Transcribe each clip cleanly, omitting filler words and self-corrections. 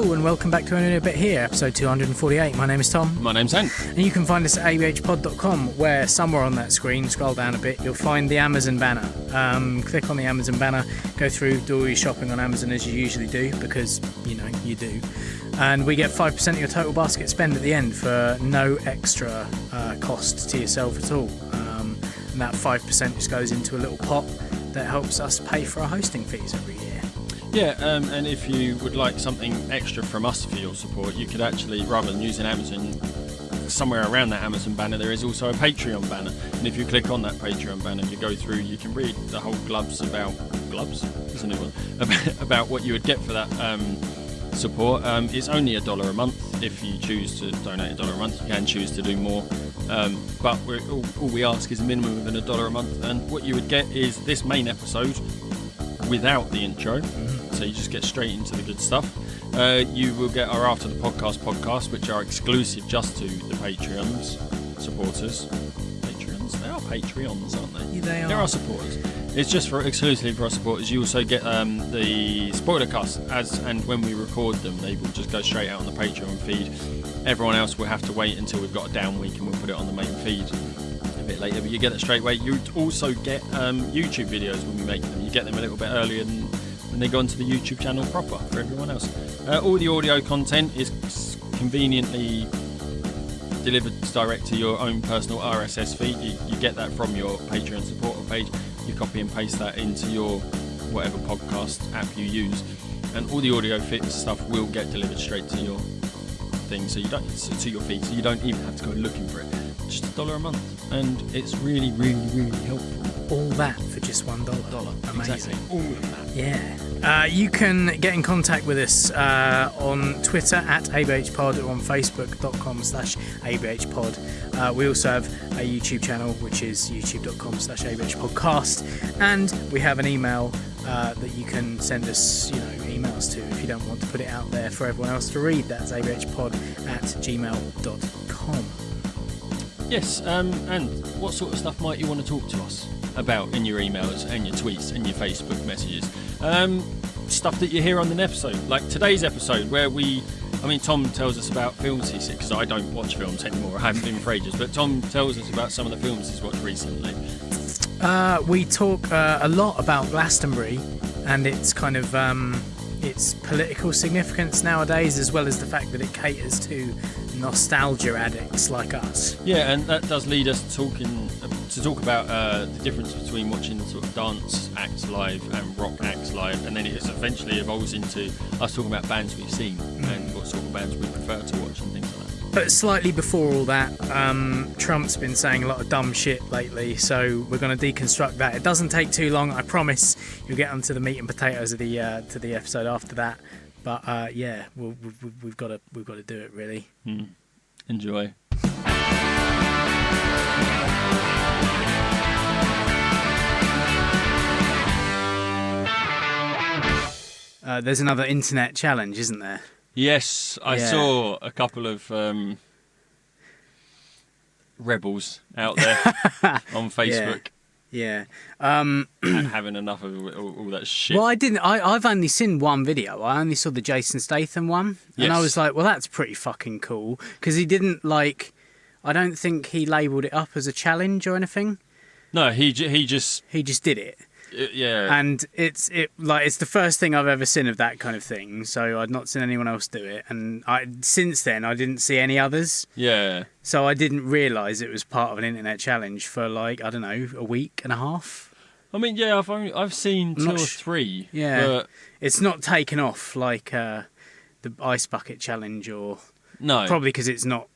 Hello and welcome back to Only a Bit Here, episode 248. My name is Tom. My name's Hank. And you can find us at abhpod.com, where somewhere on that screen, scroll down a bit, you'll find the Amazon banner. Click on the Amazon banner, go through, do all your shopping on Amazon as you usually do, because, you know, you do. And we get 5% of your total basket spend at the end for no extra cost to yourself at all. And that 5% just goes into a little pot that helps us pay for our hosting fees every year. Yeah, and if you would like something extra from us for your support, you could actually, rather than using Amazon, somewhere around that Amazon banner there is also a Patreon banner. And if you click on that Patreon banner, you go through, you can read the whole gloves? There's a new one. About what you would get for that support. It's only $1 a month. If you choose to donate $1 a month, you can choose to do more. But all we ask is a minimum of $1 a month. And what you would get is this main episode without the intro. So you just get straight into the good stuff. You will get our After the Podcast, which are exclusive just to the Patreons supporters. Patreons? They are Patreons, aren't they? Yeah, they are. They're our supporters. It's just exclusively for our supporters. You also get the spoiler cast as and when we record them. They will just go straight out on the Patreon feed. Everyone else will have to wait until we've got a down week and we'll put it on the main feed a bit later. But you get it straight away. You also get YouTube videos when we make them. You get them a little bit earlier than when they go onto the YouTube channel proper for everyone else. All the audio content is conveniently delivered direct to your own personal RSS feed. You get that from your Patreon supporter page. You copy and paste that into your whatever podcast app you use, and all the audio fit stuff will get delivered straight to your thing, so you don't to your feed, so you don't even have to go looking for it. Just $1 a month, and it's really, really, really helpful. All that for just $1. Amazing. Exactly. All of that. Yeah. You can get in contact with us on Twitter at ABH Pod or on Facebook.com/ABH Pod. We also have a YouTube channel, which is youtube.com/ABH Podcast. And we have an email that you can send us, emails to if you don't want to put it out there for everyone else to read. That's abhpod@gmail.com. Yes, and what sort of stuff might you want to talk to us about in your emails and your tweets and your Facebook messages? Stuff that you hear on an episode, like today's episode where Tom tells us about films he's seen, because I don't watch films anymore, I haven't been for ages, but Tom tells us about some of the films he's watched recently. We talk a lot about Glastonbury and its kind of its political significance nowadays, as well as the fact that it caters to nostalgia addicts like us. Yeah, and that does lead us to talk about the difference between watching sort of dance acts live and rock acts live, and then it eventually evolves into us talking about bands we've seen and what sort of bands we prefer to watch and things like that. But slightly before all that, Trump's been saying a lot of dumb shit lately, so we're going to deconstruct that. It doesn't take too long, I promise. You'll get onto the meat and potatoes of the episode after that. But yeah, we've got to do it really. Enjoy. There's another internet challenge, isn't there? Yes, I saw a couple of rebels out there on Facebook. Yeah. And having enough of all that shit. Well, I've only seen one video. I only saw the Jason Statham one. And I was like, well, that's pretty fucking cool. Because he didn't I don't think he labelled it up as a challenge or anything. No, he just did it. Yeah. And it's the first thing I've ever seen of that kind of thing. So I'd not seen anyone else do it. And since then, I didn't see any others. Yeah. So I didn't realise it was part of an internet challenge for a week and a half. I mean, yeah, I've seen two or three. Yeah. But it's not taken off like the ice bucket challenge or... No. Probably because it's not...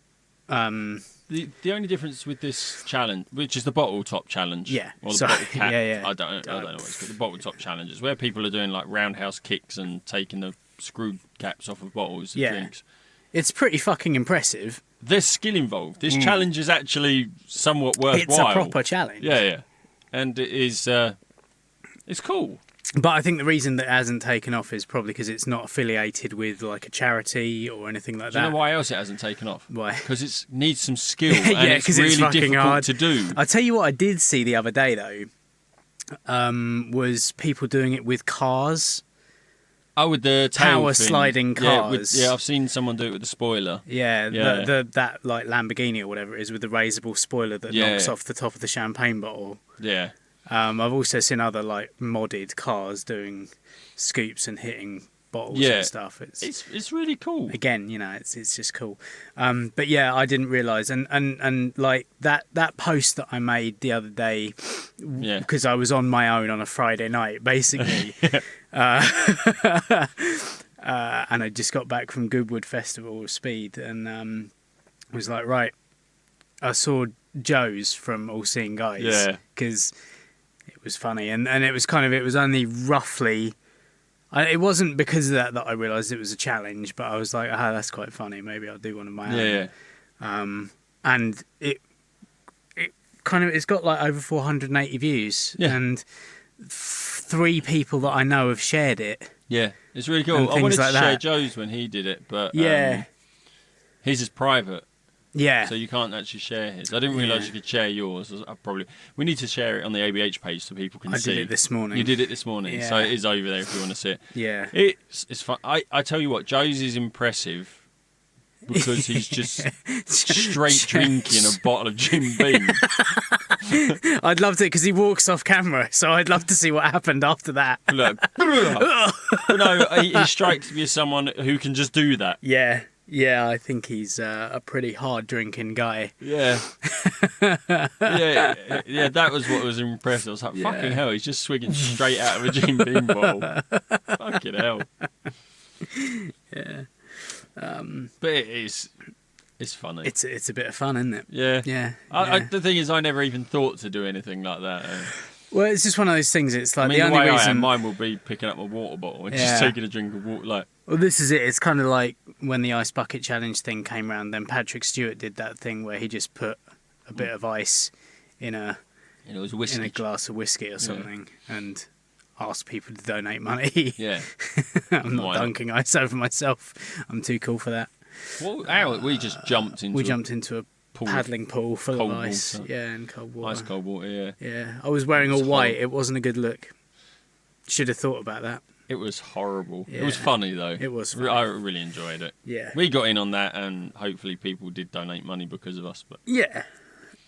The only difference with this challenge, which is the bottle top challenge, or the bottle cap, I don't know what it's called. The bottle top challenge is where people are doing like roundhouse kicks and taking the screw caps off of bottles of drinks. It's pretty fucking impressive. There's skill involved. This challenge is actually somewhat worthwhile. It's a proper challenge. Yeah, and it is. It's cool. But I think the reason that it hasn't taken off is probably because it's not affiliated with like a charity or anything like that. Do you know why else it hasn't taken off? Why? Because it needs some skill and it's really it's fucking difficult hard to do. I'll tell you what I did see the other day though, was people doing it with cars. Oh, with the tail power thing. sliding cars. Yeah, I've seen someone do it with the spoiler. Yeah, Yeah. that like Lamborghini or whatever it is with the raisable spoiler that knocks off the top of the champagne bottle. Yeah. I've also seen other like modded cars doing scoops and hitting bottles and stuff. It's really cool. Again, you know, it's just cool. But yeah, I didn't realise, and like that post that I made the other day, because I was on my own on a Friday night, basically, and I just got back from Goodwood Festival of Speed, and was like, right, I saw Joe's from All Seeing Guys, because it was funny, and it was it was only roughly. It wasn't because of that I realised it was a challenge, but I was like, that's quite funny. Maybe I'll do one of my own. Yeah. And it's got like over 480 views, and 3 people that I know have shared it. Yeah, it's really cool. I wanted to share Joe's when he did it, but his is private. Yeah. So you can't actually share his. I didn't realise you could share yours. We need to share it on the ABH page so people can see. I did it this morning. You did it this morning, so it is over there if you want to see it. Yeah. It's fun. I tell you what, Joe's is impressive because he's just straight drinking a bottle of Jim Beam. I'd love to, because he walks off camera, so I'd love to see what happened after that. Look. No, he strikes me as someone who can just do that. Yeah. Yeah, I think he's a pretty hard drinking guy. Yeah. yeah, that was what was impressive. I was like, fucking hell, he's just swigging straight out of a Jim Beam bottle. Fucking hell. Yeah. But it's funny. It's a bit of fun, isn't it? Yeah. Yeah. The thing is, I never even thought to do anything like that. Well, it's just one of those things. It's like the only way reason mine will be picking up my water bottle and just taking a drink of water. Like, well, this is it. It's kind of like when the ice bucket challenge thing came around. Then Patrick Stewart did that thing where he just put a bit of ice in a glass of whiskey or something, and asked people to donate money. Yeah, I'm not dunking ice over myself. I'm too cool for that. Well, we just jumped into a paddling pool full of ice. Water. Yeah, and cold water. Ice cold water. Yeah. Yeah, I was wearing all white. It wasn't a good look. Should have thought about that. It was horrible. Yeah. It was funny though. It was funny. I really enjoyed it. Yeah. We got in on that, and hopefully people did donate money because of us. But yeah,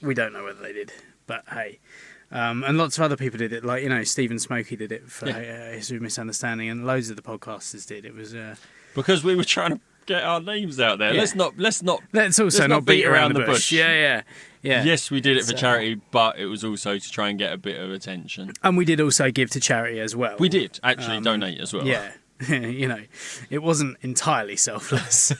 we don't know whether they did, but hey. And lots of other people did it, like, you know, Stephen Smokey did it for History of Misunderstanding, and loads of the podcasters did. It was because we were trying to get our names out there. Yeah. Let's also not beat around the bush. Yeah. Yes, we did it for charity, but it was also to try and get a bit of attention. And we did also give to charity as well. We did actually donate as well. Yeah, you know, it wasn't entirely selfless.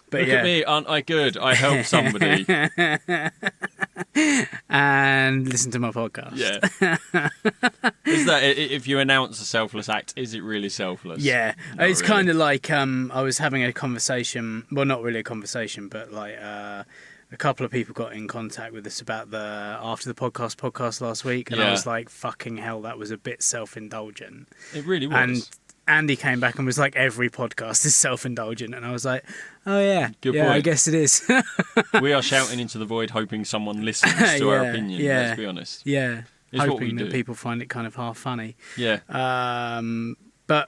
But Look at me, aren't I good? I helped somebody. And listen to my podcast. Yeah. Is that, if you announce a selfless act, is it really selfless? Yeah. Not it's really. kind of like I was having a conversation, well, not really a conversation, but like a couple of people got in contact with us about the After the Podcast last week, and I was like, fucking hell, that was a bit self-indulgent. It really was. And Andy came back and was like, every podcast is self-indulgent, and I was like, oh yeah, Good yeah, point. I guess it is. We are shouting into the void, hoping someone listens to our opinion. Yeah, let's be honest. Yeah, It's what we hoping that do. people find it kind of half funny. Yeah. But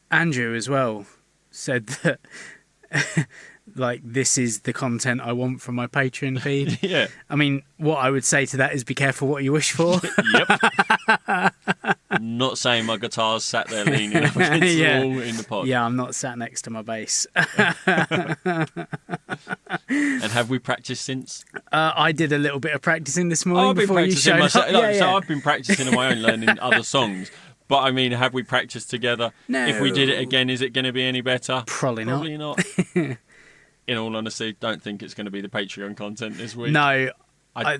Andrew as well said that like, this is the content I want from my Patreon feed. Yeah. I mean, what I would say to that is be careful what you wish for. Yep. Not saying my guitar's sat there leaning up against the wall in the pod. Yeah, I'm not sat next to my bass. And have we practiced since? I did a little bit of practicing this morning I've been before you practicing showed myself. up. So I've been practicing on my own, learning other songs. But I mean, have we practiced together? No. If we did it again, is it going to be any better? Probably not. In all honesty, don't think it's going to be the Patreon content this week. No,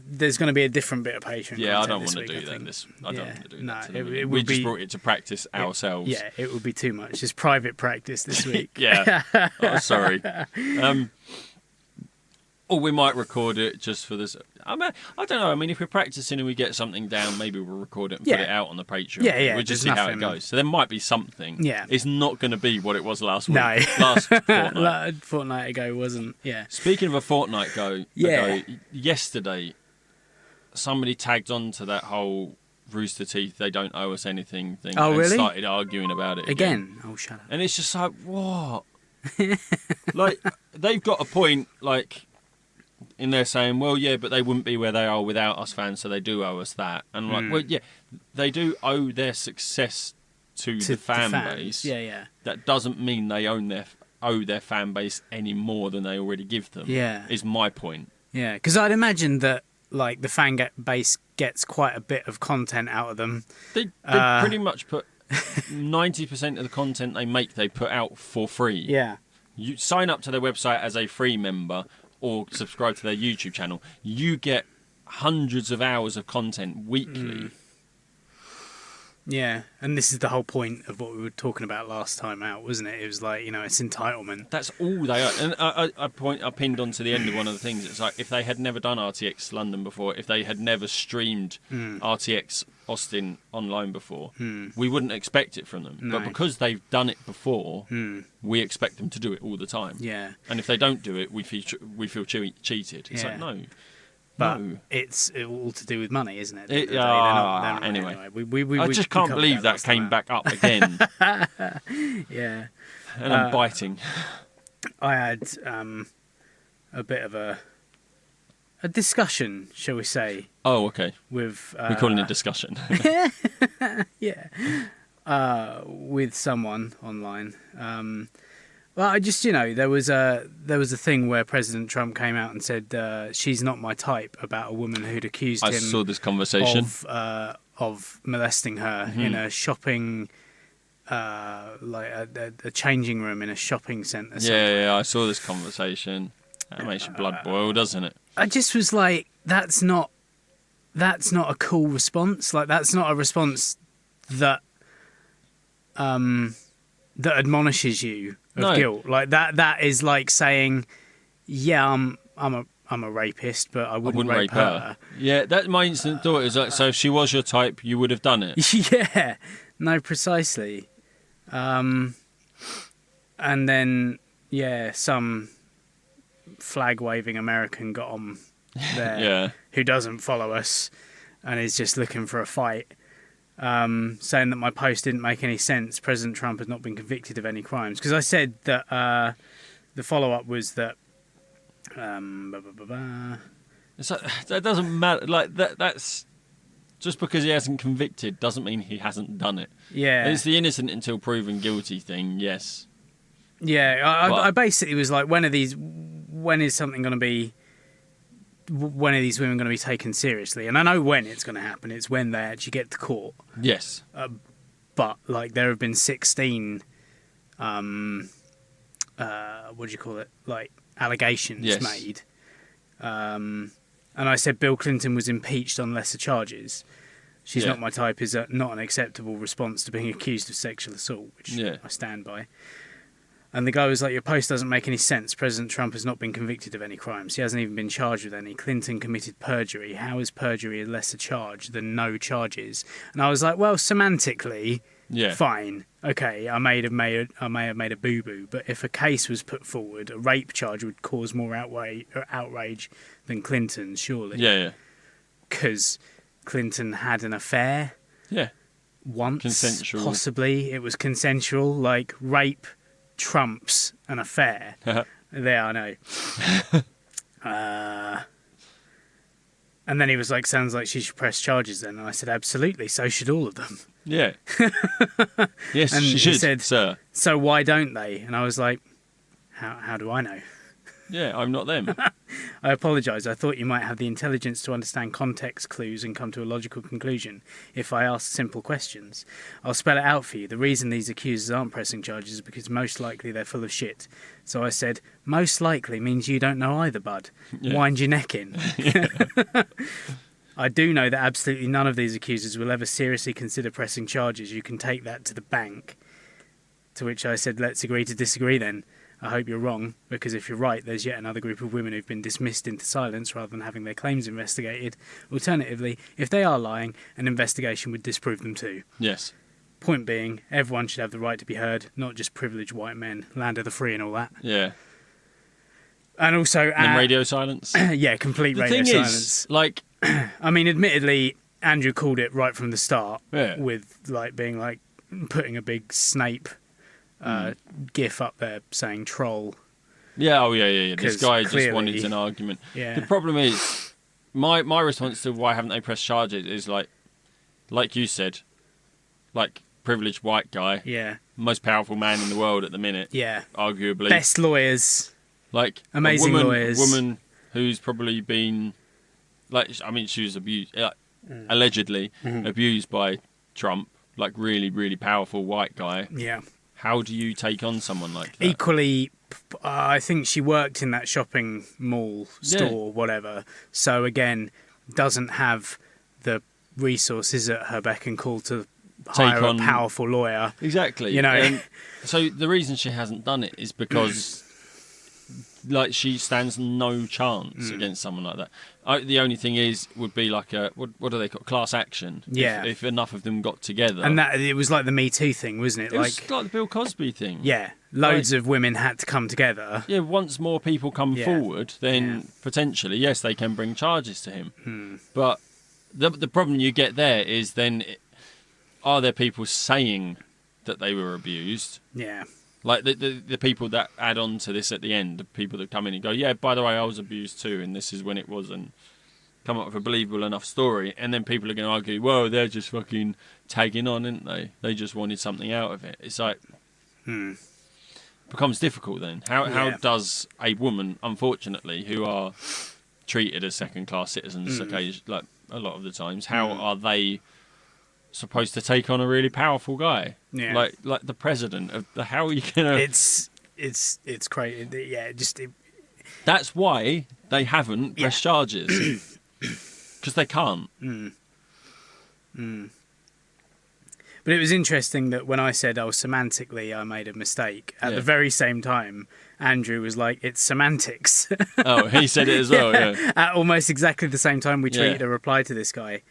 there's going to be a different bit of Patreon. Yeah, I content don't want this to week, do I that. think. I don't want to do that. No, We would just be, brought it to practice ourselves. Yeah, it would be too much. It's private practice this week. Yeah. Oh, sorry. Or we might record it just for this. I don't know. I mean, if we're practicing and we get something down, maybe we'll record it and put it out on the Patreon. Yeah. We'll just see how it goes. So there might be something. Yeah. It's not going to be what it was last week. No. Last fortnight. A fortnight ago wasn't. Yeah. Speaking of a fortnight ago, yesterday, somebody tagged on to that whole Rooster Teeth, they don't owe us anything thing. Oh, really? And started arguing about it Again? Oh, shut up. And it's just like, what? Like, they've got a point, like, in there saying, well, yeah, but they wouldn't be where they are without us fans, so they do owe us that. And I'm like, well, yeah, they do owe their success to the fan base. Yeah, yeah. That doesn't mean they owe their fan base any more than they already give them. Yeah. Is my point. Yeah, because I'd imagine that, like, the fan base gets quite a bit of content out of them. They pretty much put 90% of the content they make, they put out for free. Yeah. You sign up to their website as a free member or subscribe to their YouTube channel. You get hundreds of hours of content weekly. Yeah, and this is the whole point of what we were talking about last time out, wasn't it? It was like, you know, it's entitlement. That's all they are. And I pinned onto the end of one of the things. It's like, if they had never done RTX London before, if they had never streamed RTX Austin online before, we wouldn't expect it from them. No. But because they've done it before, we expect them to do it all the time. Yeah. And if they don't do it, we feel cheated. It's like, no. But No. it's all to do with money, isn't it? They're not anyway. We I just can't believe that came back up again. Yeah. And I'm biting. I had a bit of a discussion, shall we say, Oh, okay. with... We're calling it discussion. Yeah. With someone online. Well, I just, you know, there was a thing where President Trump came out and said she's not my type about a woman who'd accused him. I saw this conversation of molesting her in a shopping, like a changing room in a shopping centre. Yeah, I saw this conversation. That makes your blood boil, doesn't it? I just was like, that's not a cool response. Like, that's not a response that that admonishes you of guilt. Like that is like saying, yeah, I'm a rapist, but I wouldn't rape her. Yeah, that's my instant thought. Is like, so if she was your type, you would have done it. Yeah, no, precisely. And then some flag waving American got on there who doesn't follow us and is just looking for a fight. Saying that my post didn't make any sense. President Trump has not been convicted of any crimes. Because I said that the follow-up was that... It's like, that doesn't matter. Like that's just because he hasn't convicted doesn't mean he hasn't done it. Yeah. It's the innocent until proven guilty thing, yes. Yeah, I basically was like, when is something going to be... When are these women going to be taken seriously? And I know when it's going to happen. It's when they actually get to court. Yes. But, like, there have been 16, what do you call it? Like, allegations made. And I said Bill Clinton was impeached on lesser charges. She's not my type is not an acceptable response to being accused of sexual assault, which I stand by. And the guy was like, your post doesn't make any sense. President Trump has not been convicted of any crimes. He hasn't even been charged with any. Clinton committed perjury. How is perjury a lesser charge than no charges? And I was like, well, semantically, fine. Okay, I may have made a boo-boo. But if a case was put forward, a rape charge would cause more outrage than Clinton's, surely. Yeah. Because Clinton had an affair. Yeah. Once. Consensual. Possibly. It was consensual. Like, rape trumps an affair. There, I know. And then he was like, sounds like she should press charges then. And I said, absolutely, so should all of them. Yeah. Yes, and she should, he said, sir. So why don't they? And I was like, how do I know? Yeah, I'm not them. I apologise. I thought you might have the intelligence to understand context clues and come to a logical conclusion if I asked simple questions. I'll spell it out for you. The reason these accusers aren't pressing charges is because most likely they're full of shit. So I said, most likely means you don't know either, bud. Yeah. Wind your neck in. I do know that absolutely none of these accusers will ever seriously consider pressing charges. You can take that to the bank. To which I said, let's agree to disagree then. I hope you're wrong, because if you're right, there's yet another group of women who've been dismissed into silence rather than having their claims investigated. Alternatively, if they are lying, an investigation would disprove them too. Yes. Point being, everyone should have the right to be heard, not just privileged white men, land of the free and all that. Yeah. And also... And radio silence? Yeah, complete radio silence. Is, like... I mean, admittedly, Andrew called it right from the start, Yeah. with like being like putting a big Snape gif up there saying troll. Yeah, yeah. This 'Cause guy clearly- just wanted an argument. Yeah. The problem is, my response to why haven't they pressed charges is like you said, like privileged white guy, Yeah. most powerful man in the world at the minute, Yeah. arguably. Best lawyers. Like Amazing a lawyers. woman who's probably been, she was abused, allegedly abused by Trump, like really, really powerful white guy. Yeah. How do you take on someone like that? Equally, I think she worked in that shopping mall store, whatever. So again, doesn't have the resources at her beck and call to hire a powerful lawyer. Exactly. You know. And so the reason she hasn't done it is because, like, she stands no chance against someone like that. The only thing would be like a what do they call class action? Yeah. If enough of them got together. And that it was like the Me Too thing, wasn't it? It was like the Bill Cosby thing. Yeah, loads of women had to come together. Yeah, once more people come forward, then potentially, yes, they can bring charges to him. But the problem you get there is then, are there people saying that they were abused? Yeah. Like the people that add on to this at the end, the people that come in and go, yeah, by the way, I was abused too, and this is when it was, and come up with a believable enough story, and then people are going to argue, whoa, they're just fucking tagging on, aren't they? They just wanted something out of it. It's like, becomes difficult then. How does a woman, unfortunately, who are treated as second-class citizens, like a lot of the times, how are they supposed to take on a really powerful guy? Yeah. Like the president of the, how are you gonna? It's crazy. Yeah, That's why they haven't pressed charges, because they can't. But it was interesting that when I said, semantically I made a mistake, at the very same time, Andrew was like, it's semantics. Oh, he said it as well, yeah. At almost exactly the same time we tweeted a reply to this guy.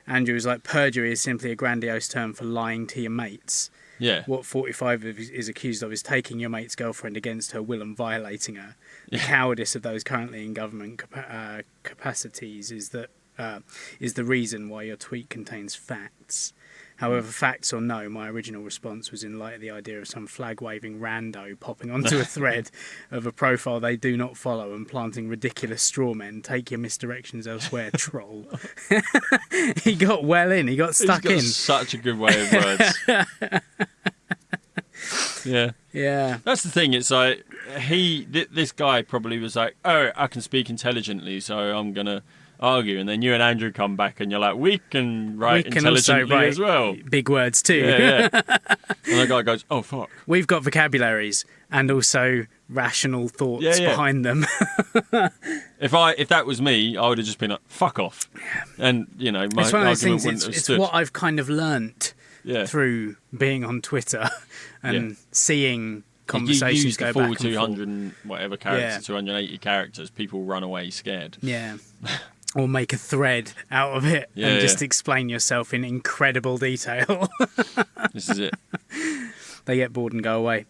Andrew was like, perjury is simply a grandiose term for lying to your mates. Yeah. What 45 is accused of is taking your mate's girlfriend against her will and violating her. The cowardice of those currently in government capacities is the reason why your tweet contains facts. However, facts or no, my original response was in light of the idea of some flag-waving rando popping onto a thread of a profile they do not follow and planting ridiculous straw men. Take your misdirections elsewhere, troll. He got well in. He got stuck in. Such a good way of words. Yeah. Yeah. That's the thing. It's like this guy probably was like, oh, I can speak intelligently, so I'm gonna argue, and then you and Andrew come back and you're like, we can write intelligently as well. Big words too. Yeah. And the guy goes, oh fuck. We've got vocabularies and also rational thoughts behind them. If that was me, I would have just been like, fuck off. And my it's one of those argument things, wouldn't have it's stood. what I've kind of learnt through being on Twitter and seeing conversations you use go the full back and 200 forth. and whatever characters, 280 characters, people run away scared. Yeah. Or make a thread out of it and just explain yourself in incredible detail. This is it. They get bored and go away.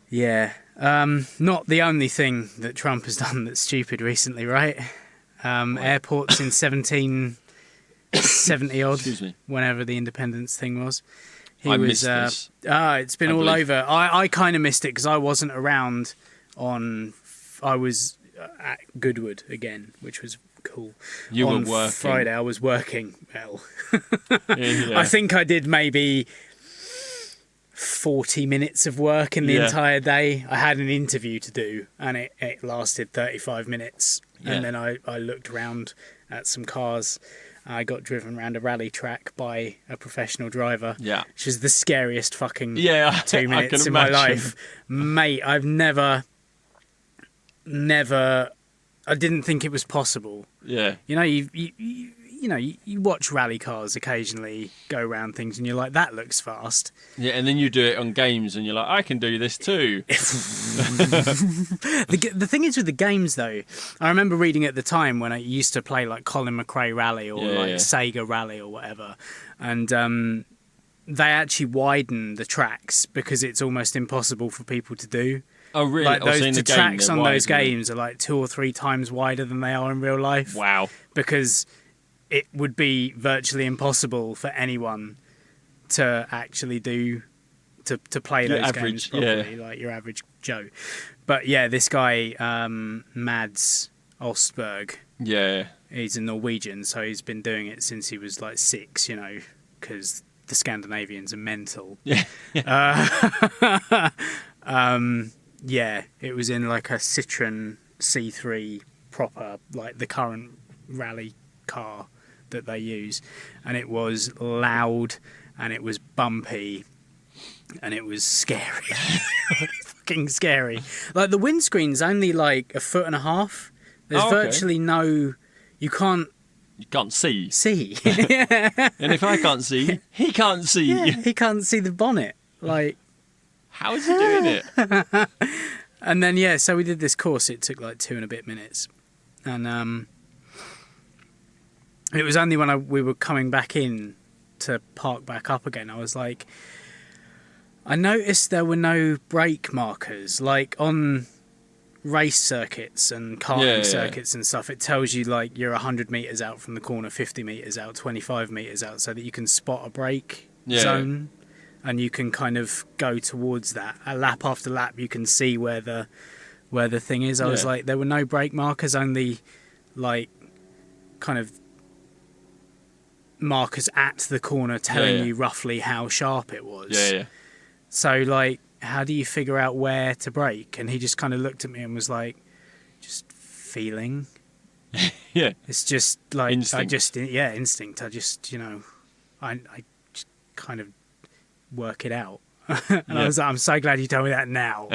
Yeah. Not the only thing that Trump has done that's stupid recently, right? Airports in 1770 odd, Excuse me. whenever the independence thing was. I missed this. It's been all believe. over. I kind of missed it because I wasn't around I was at Goodwood again, which was cool. You on were working. Friday I was working. Well, Yeah. I think I did maybe 40 minutes of work in the entire day. I had an interview to do and it lasted 35 minutes. And then I looked around at some cars. I got driven around a rally track by a professional driver. Yeah. Which is the scariest fucking 2 I minutes can in my imagine. life. Mate, I've never, I didn't think it was possible. Yeah. You watch rally cars occasionally go around things and you're like, that looks fast. Yeah, and then you do it on games and you're like, I can do this too. The thing is with the games though, I remember reading at the time when I used to play like Colin McRae Rally or Sega Rally or whatever, and they actually widen the tracks because it's almost impossible for people to do. Oh, really? Like the game, tracks they're on wide, those isn't it? games are like 2 or 3 times wider than they are in real life. Wow. Because it would be virtually impossible for anyone to actually to play those games properly, like your average Joe. But yeah, this guy, Mads Olsberg, he's a Norwegian, so he's been doing it since he was like 6, because the Scandinavians are mental. Yeah. It was in like a Citroen C3 proper, like the current rally car that they use, and it was loud and it was bumpy and it was scary. Fucking scary. Like the windscreen's only like 1.5 feet. There's virtually no, you can't see. And if I can't see, he can't see. Yeah, he can't see the bonnet. Like, how is he doing it? And then so we did this course. It took like 2 and a bit minutes, and it was only when we were coming back in to park back up again, I was like, I noticed there were no brake markers, like on race circuits and karting circuits and stuff. It tells you like you're 100 meters out from the corner, 50 meters out, 25 meters out, so that you can spot a brake zone, and you can kind of go towards that. A lap after lap, you can see where the thing is. I was like, there were no brake markers, only like kind of markers at the corner telling you roughly how sharp it was. So like, how do you figure out where to brake? And he just kind of looked at me and was like, just feeling. It's just like instinct. Instinct. I just I just kind of work it out. And I was like, I'm so glad you told me that now.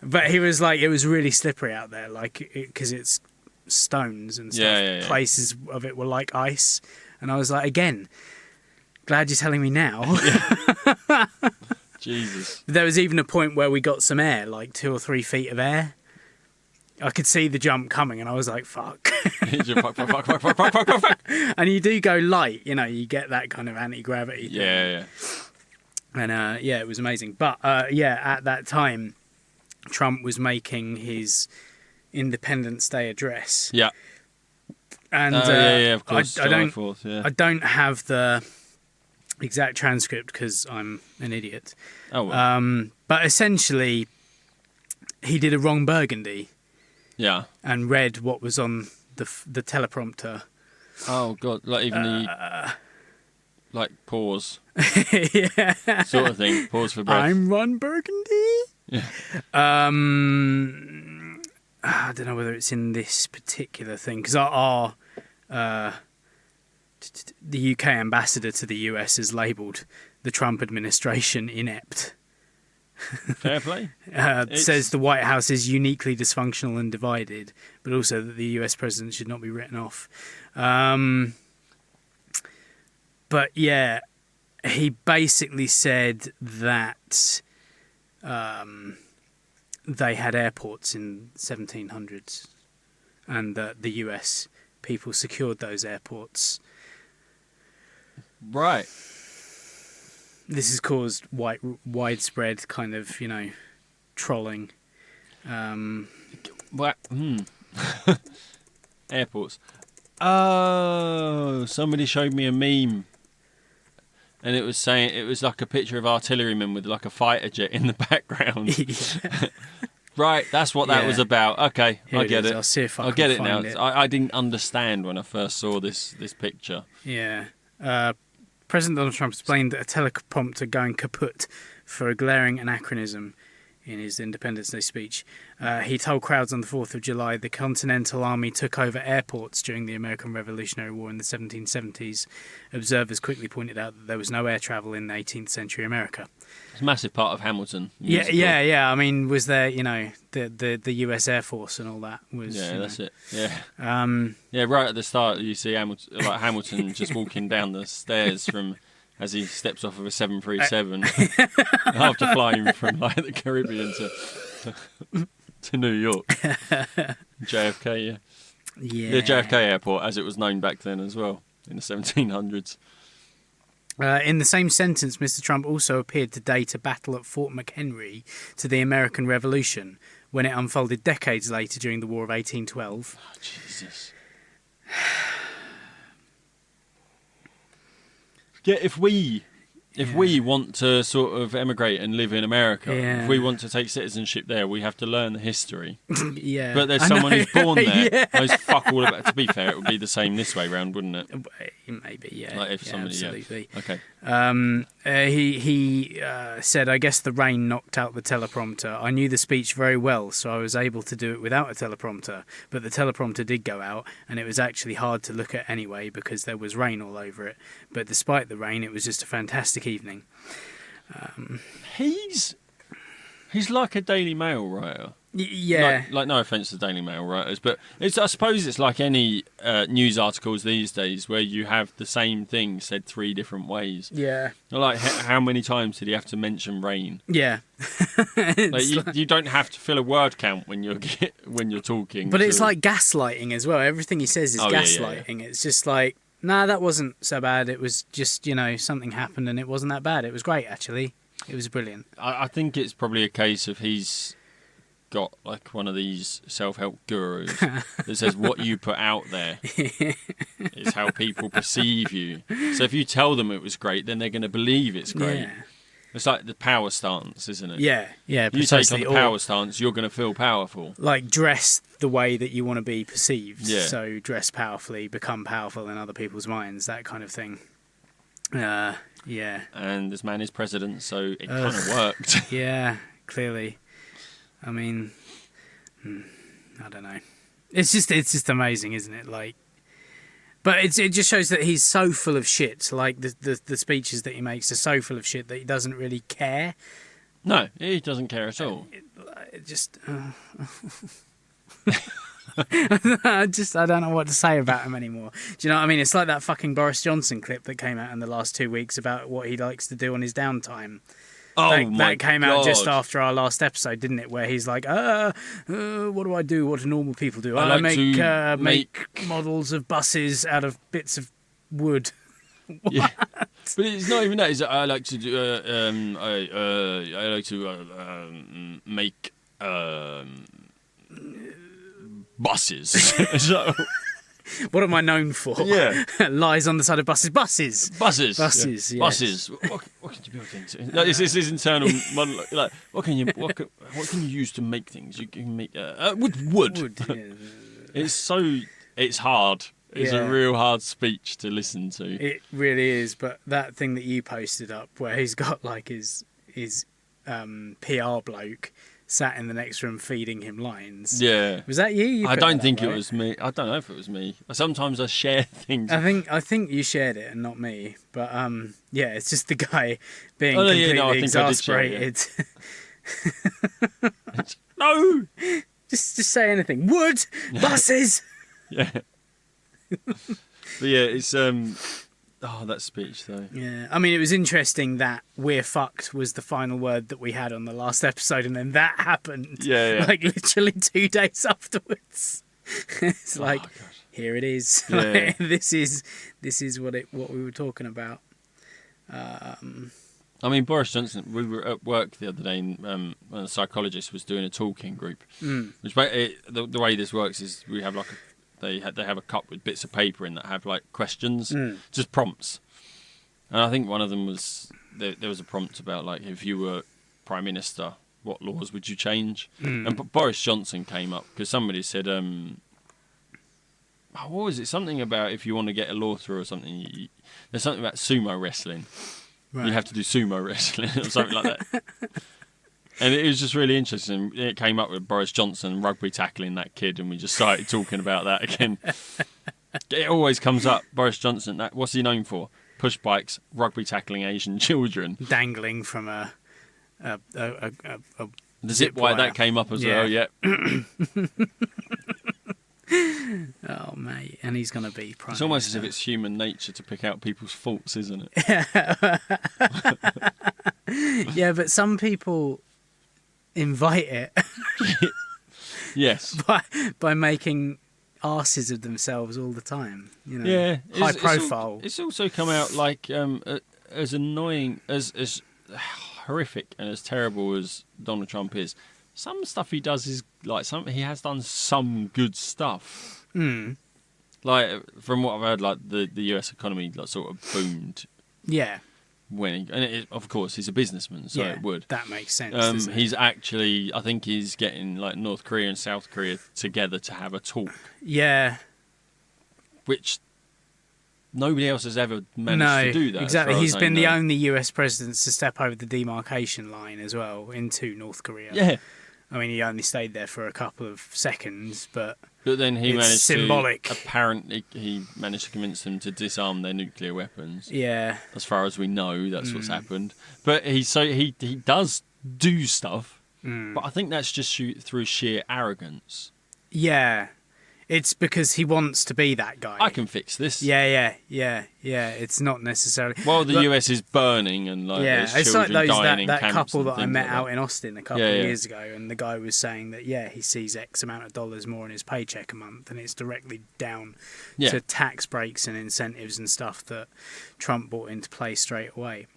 But he was like, it was really slippery out there, like because it's stones and stuff. Places of it were like ice, and I was like, again, glad you're telling me now. Jesus. There was even a point where we got some air, like 2 or 3 feet of air. I could see the jump coming, and I was like, fuck. And you do go light, you get that kind of anti-gravity thing. And it was amazing. But at that time, Trump was making his Independence Day address. And of course. I don't have the exact transcript because I'm an idiot. Oh well. But essentially, he did a wrong burgundy. And read what was on the teleprompter. Oh god! Like even the pause. Sort of thing. Pause for breath. I'm Ron Burgundy. I don't know whether it's in this particular thing, because the UK ambassador to the US has labelled the Trump administration inept. Fair play. Says the White House is uniquely dysfunctional and divided, but also that the US president should not be written off. But yeah, he basically said that they had airports in 1700s, and that the US people secured those airports. Right. This has caused widespread kind of, trolling. Airports. Oh, somebody showed me a meme. And it was saying, it was like a picture of artillerymen with like a fighter jet in the background. Right, that's what that was about. Okay, I get it. I'll see if I get it now. I didn't understand when I first saw this picture. Yeah. President Donald Trump explained that a teleprompter going kaput for a glaring anachronism in his Independence Day speech. He told crowds on the 4th of July the Continental Army took over airports during the American Revolutionary War in the 1770s. Observers quickly pointed out that there was no air travel in 18th century America. It's a massive part of Hamilton. Yeah. I mean, was there, the US Air Force and all that was. Yeah, that's it. Yeah. Right at the start, you see Hamilton just walking down the stairs as he steps off of a 737 after flying from the Caribbean to New York. JFK, yeah. The JFK Airport, as it was known back then as well, in the 1700s. In the same sentence, Mr. Trump also appeared to date a battle at Fort McHenry to the American Revolution, when it unfolded decades later during the War of 1812. Oh, Jesus. Yeah, if we want to sort of emigrate and live in America, if we want to take citizenship there, we have to learn the history. Yeah. But there's someone who's born there, knows fuck all about it. To be fair, it would be the same this way round, wouldn't it? Maybe, yeah. Like if somebody, absolutely. Yeah. Okay. He said, I guess the rain knocked out the teleprompter. I knew the speech very well, so I was able to do it without a teleprompter. But the teleprompter did go out, and it was actually hard to look at anyway because there was rain all over it. But despite the rain, it was just a fantastic evening. He's like a Daily Mail writer. Yeah. Like no offence to Daily Mail writers, but I suppose it's like any news articles these days where you have the same thing said 3 different ways. Yeah. Like how many times did he have to mention rain? Yeah. You don't have to fill a word count when you're talking. But it's like gaslighting as well. Everything he says is gaslighting. Yeah. It's just like, nah, that wasn't so bad. It was just, something happened and it wasn't that bad. It was great, actually. It was brilliant. I think it's probably a case of he's got like one of these self-help gurus that says what you put out there is how people perceive you. So if you tell them it was great, then they're going to believe it's great. Yeah. It's like the power stance, isn't it? Yeah, You take on the power stance, you're going to feel powerful. Like dress the way that you want to be perceived. Yeah. So dress powerfully, become powerful in other people's minds, that kind of thing. Yeah. And this man is president, so it kind of worked. Yeah, clearly. I mean, I don't know. It's just amazing, isn't it? Like, but it just shows that he's so full of shit. Like the speeches that he makes are so full of shit that he doesn't really care. No, he doesn't care at all. It just. I don't know what to say about him anymore. Do you know what I mean? It's like that fucking Boris Johnson clip that came out in the last 2 weeks about what he likes to do on his downtime. That came out just after our last episode, didn't it? Where he's like, what do I do? What do normal people do? I make models of buses out of bits of wood. Yeah. But it's not even that. It's, I like to do. I like to make buses. So, what am I known for? Yeah. Lies on the side of buses. Buses. Buses. Buses. Yeah. Yes. Buses. What can you build things? Like, it's his internal monologue. Like, what can you use to make things? You can make wood. Wood. Yeah. It's hard. It's a real hard speech to listen to. It really is. But that thing that you posted up, where he's got like his PR bloke sat in the next room feeding him lines. Yeah. Was that you? I don't think it was me. I don't know if it was me. Sometimes I share things. I think you shared it and not me. But yeah, it's just the guy being completely exasperated. No. Just say anything. Wood, buses. Yeah. But yeah, it's that speech though. Yeah, I mean, it was interesting that "we're fucked" was the final word that we had on the last episode, and then that happened. Yeah. Like literally 2 days afterwards. It's like, here it is. Yeah. Like, this is what we were talking about. I mean, Boris Johnson. We were at work the other day, and a psychologist was doing a talking group. Which the way this works is we have like they have a cup with bits of paper in that have like questions, just prompts. And I think one of them was there was a prompt about like, if you were Prime Minister, what laws would you change? And Boris Johnson came up because somebody said, what was it? Something about if you want to get a law through or something. There's something about sumo wrestling. Right. You have to do sumo wrestling or something like that. And it was just really interesting. It came up with Boris Johnson rugby tackling that kid, and we just started talking about that again. It always comes up. Boris Johnson. What's he known for? Push bikes, rugby tackling Asian children, dangling from a the zip wire that came up as well. Yeah. Oh mate, and he's gonna be Prime It's almost Minister. as if it's human nature to pick out people's faults, isn't it? Yeah, but some people invite it. Yes. by making arses of themselves all the time. You know, yeah, high profile. It's also come out like as annoying as horrific and as terrible as Donald Trump is. Some stuff he does is like he has done some good stuff. like from what I've heard, like the US economy like sort of boomed Yeah. when of course he's a businessman, so it would. That makes sense. He's actually, I think he's getting like North Korea and South Korea together to have a talk. Yeah. Which nobody else has ever managed to do that. Exactly. He's been the only US president to step over the demarcation line as well into North Korea. Yeah. I mean, he only stayed there for a couple of seconds, but then he managed symbolic. Apparently, he managed to convince them to disarm their nuclear weapons. Yeah. As far as we know, that's what's happened. But he does do stuff, but I think that's just through sheer arrogance. Yeah. It's because he wants to be that guy. I can fix this. Yeah. It's not necessarily. While the US is burning and there's it's like children dying in that camps couple that I met like out in Austin a couple of years ago, and the guy was saying that he sees X amount of dollars more in his paycheck a month, and it's directly down to tax breaks and incentives and stuff that Trump brought into play straight away.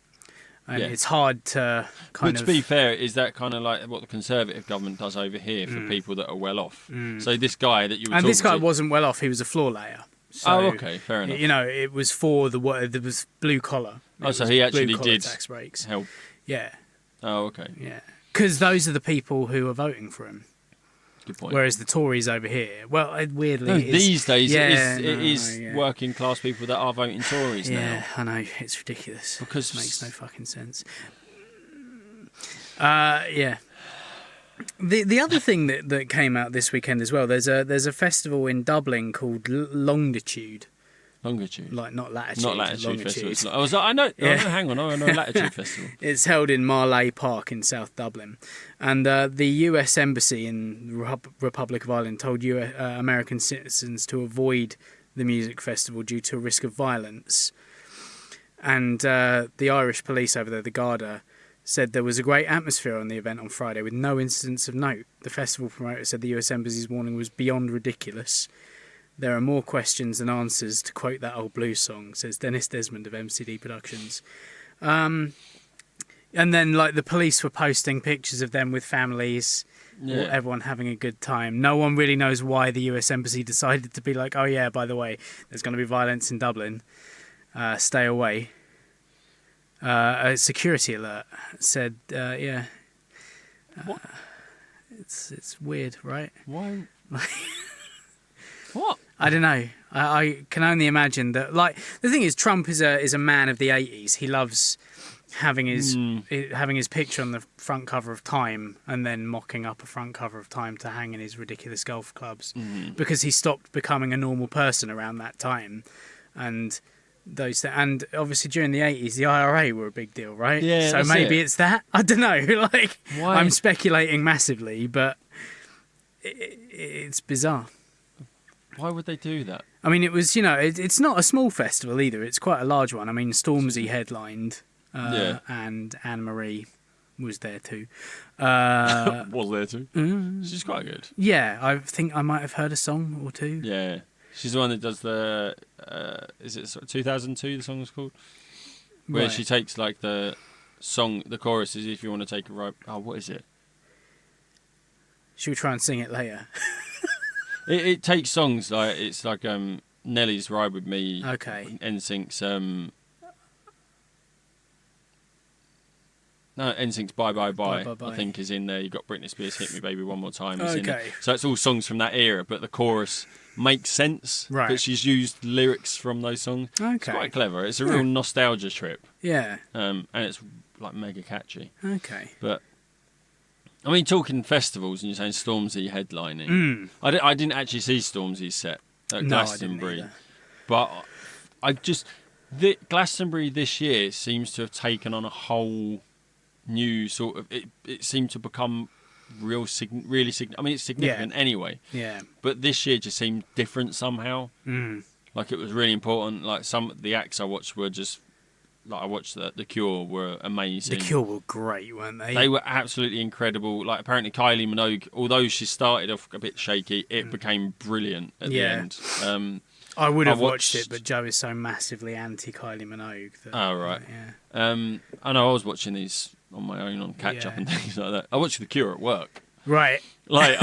And it's hard to But to be fair, is that kind of like what the Conservative government does over here for people that are well off? So this guy that you were talking to... And this guy wasn't well off, he was a floor layer. So, okay, fair enough. You know, it was for there was blue collar. So he actually did tax breaks. Help. Yeah. Oh, okay. Yeah. Because those are the people who are voting for him. Good point. Whereas the Tories over here, weirdly, these days it is working class people that are voting Tories now. Yeah, I know, it's ridiculous. Because it makes no fucking sense. Yeah. The other thing that came out this weekend as well, there's a festival in Dublin called Longitude. Longitude. Like not latitude. Not latitude longitude. festival. I was like, I know. Hang on, I know latitude festival. It's held in Marlay Park in South Dublin, and the U.S. Embassy in the Republic of Ireland told American citizens to avoid the music festival due to a risk of violence. And the Irish police over there, the Garda, said there was a great atmosphere on the event on Friday with no incidents of note. The festival promoter said the U.S. Embassy's warning was beyond ridiculous. There are more questions than answers, to quote that old blues song, says Dennis Desmond of MCD Productions. And then, the police were posting pictures of them with families, everyone having a good time. No one really knows why the US Embassy decided to be like, oh yeah, by the way, there's going to be violence in Dublin. Stay away. A security alert said, What? It's weird, right? Why? What? I don't know. I can only imagine that. The thing is, Trump is a man of the 80s. He loves having his picture on the front cover of Time and then mocking up a front cover of Time to hang in his ridiculous golf clubs because he stopped becoming a normal person around that time, and and obviously during the 80s the IRA were a big deal, right? Yeah. So maybe it's that. I don't know. Why? I'm speculating massively, but it's bizarre. Why would they do that? I mean, it was, it's not a small festival either. It's quite a large one. I mean, Stormzy headlined, and Anne-Marie was there too. Was there too? She's quite good. Yeah, I think I might have heard a song or two. Yeah. She's the one that does the, is it 2002 the song was called? Where she takes the song, the chorus is if you want to take a ride. Oh, what is it? Should we try and sing it later? It takes songs it's like Nelly's Ride With Me. Okay. NSYNC's NSYNC's Bye Bye Bye. I think is in there. You got Britney Spears Hit Me Baby One More Time. Is in there. So it's all songs from that era, but the chorus makes sense. Right. But she's used lyrics from those songs. Okay. It's quite clever. It's a real nostalgia trip. Yeah. And it's mega catchy. Okay. But I mean, talking festivals, and you're saying Stormzy headlining. I didn't actually see Stormzy's set at Glastonbury, but Glastonbury this year seems to have taken on a whole new sort of. It seemed to become really significant. I mean, it's significant anyway. Yeah. But this year just seemed different somehow. Like it was really important. Like some of the acts I watched were just. I watched The Cure were amazing. The Cure were great, weren't they? They were absolutely incredible. Apparently Kylie Minogue, although she started off a bit shaky, it became brilliant at the end. I would have watched it, but Joe is so massively anti Kylie Minogue. Right. Yeah. I know I was watching these on my own on catch up and things like that. I watched The Cure at work. Right. Like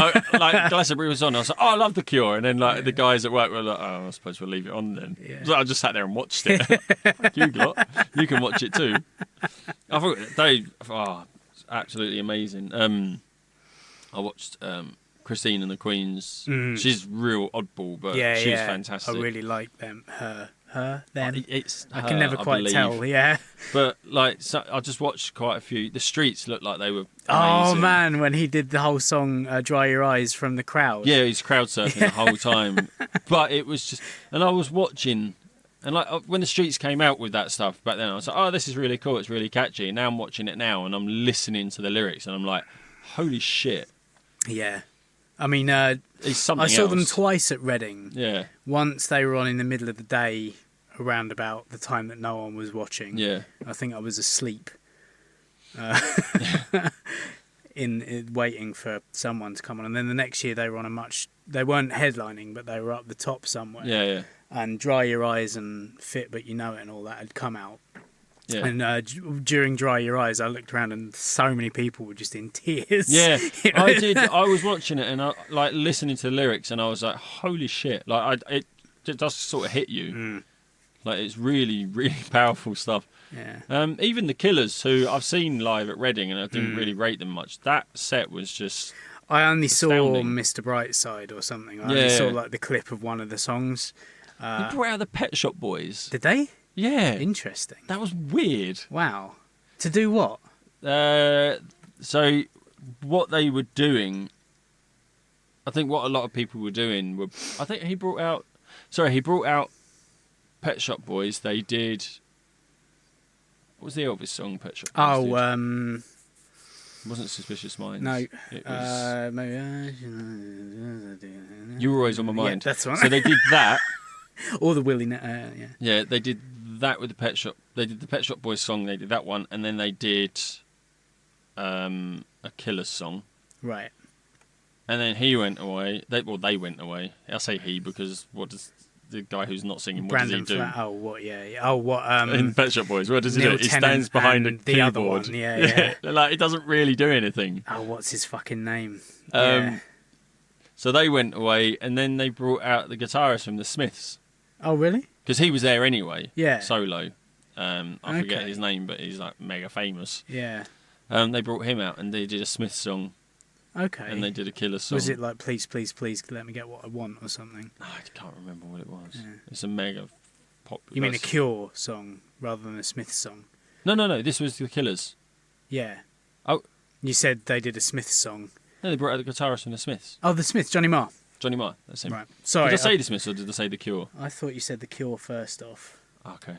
Glastonbury was on. I was like, I love The Cure. And then the guys at work were like, I suppose we'll leave it on then. Yeah. So I just sat there and watched it. You lot, you can watch it too. I thought it's absolutely amazing. I watched Christine and the Queens. She's real oddball, but she's fantastic. I really like them. Them. I her, can never quite tell. Yeah. But so I just watched quite a few. The streets looked like they were amazing. Oh man, when he did the whole song "Dry Your Eyes" from the crowd. Yeah, he's crowd surfing the whole time. But it was just, and I was watching, and when the streets came out with that stuff back then, I was like, oh, this is really cool. It's really catchy. And now I'm watching it now, and I'm listening to the lyrics, and I'm like, holy shit. Yeah. I mean, it's something I saw else. them twice at Reading. Yeah. Once they were on in the middle of the day, around about the time that no one was watching. Yeah. I think I was asleep, in waiting for someone to come on. And then the next year they were on they weren't headlining, but they were up the top somewhere. Yeah, yeah. And Dry Your Eyes and Fit But You Know It and all that had come out. Yeah. And during Dry Your Eyes, I looked around and so many people were just in tears. Yeah, I did. I was watching it and I listening to the lyrics, and I was like, "Holy shit!" It does sort of hit you. It's really, really powerful stuff. Yeah. Even the Killers, who I've seen live at Reading, and I didn't really rate them much. That set was just. I only astounding. saw Mr. Brightside or something. I only saw the clip of one of the songs. They brought out the Pet Shop Boys. Did they? Yeah. Interesting. That was weird. Wow. To do what? So what they were doing, I think what a lot of people were doing were, I think he brought out Pet Shop Boys. They did, what was the Elvis song Pet Shop Boys did? It wasn't Suspicious Minds. No. It was, Maybe, You Were Always on My Mind. Yeah, that's one. So they did that. Or the Willie, yeah. Yeah, they did that with the Pet Shop. They did the Pet Shop Boys song. They did that one, and then they did a Killers song. Right. And then he went away. They went away. I say he because what does the guy who's not singing? What Brandon does he do? Oh, what? Yeah. Oh, what? In Pet Shop Boys, what does he Neil do? He Tennant stands behind a and keyboard. the other one. Yeah. He doesn't really do anything. Oh, what's his fucking name? So they went away, and then they brought out the guitarist from the Smiths. Oh, really? Because he was there anyway. Yeah. Solo. I forget his name, but he's mega famous. Yeah. They brought him out, and they did a Smith song. Okay. And they did a Killer song. Was it Please, Please, Please Let Me Get What I Want or something? I can't remember what it was. Yeah. It's a mega popular. You mean a Cure song rather than a Smith song? No. This was the Killers. Yeah. Oh. You said they did a Smith song. No, they brought out the guitarist from the Smiths. Oh, the Smiths, Johnny Marr. Johnny Marr, that's him. Right. Sorry. Did I say the Smiths or did I say the Cure? I thought you said the Cure first off. Okay.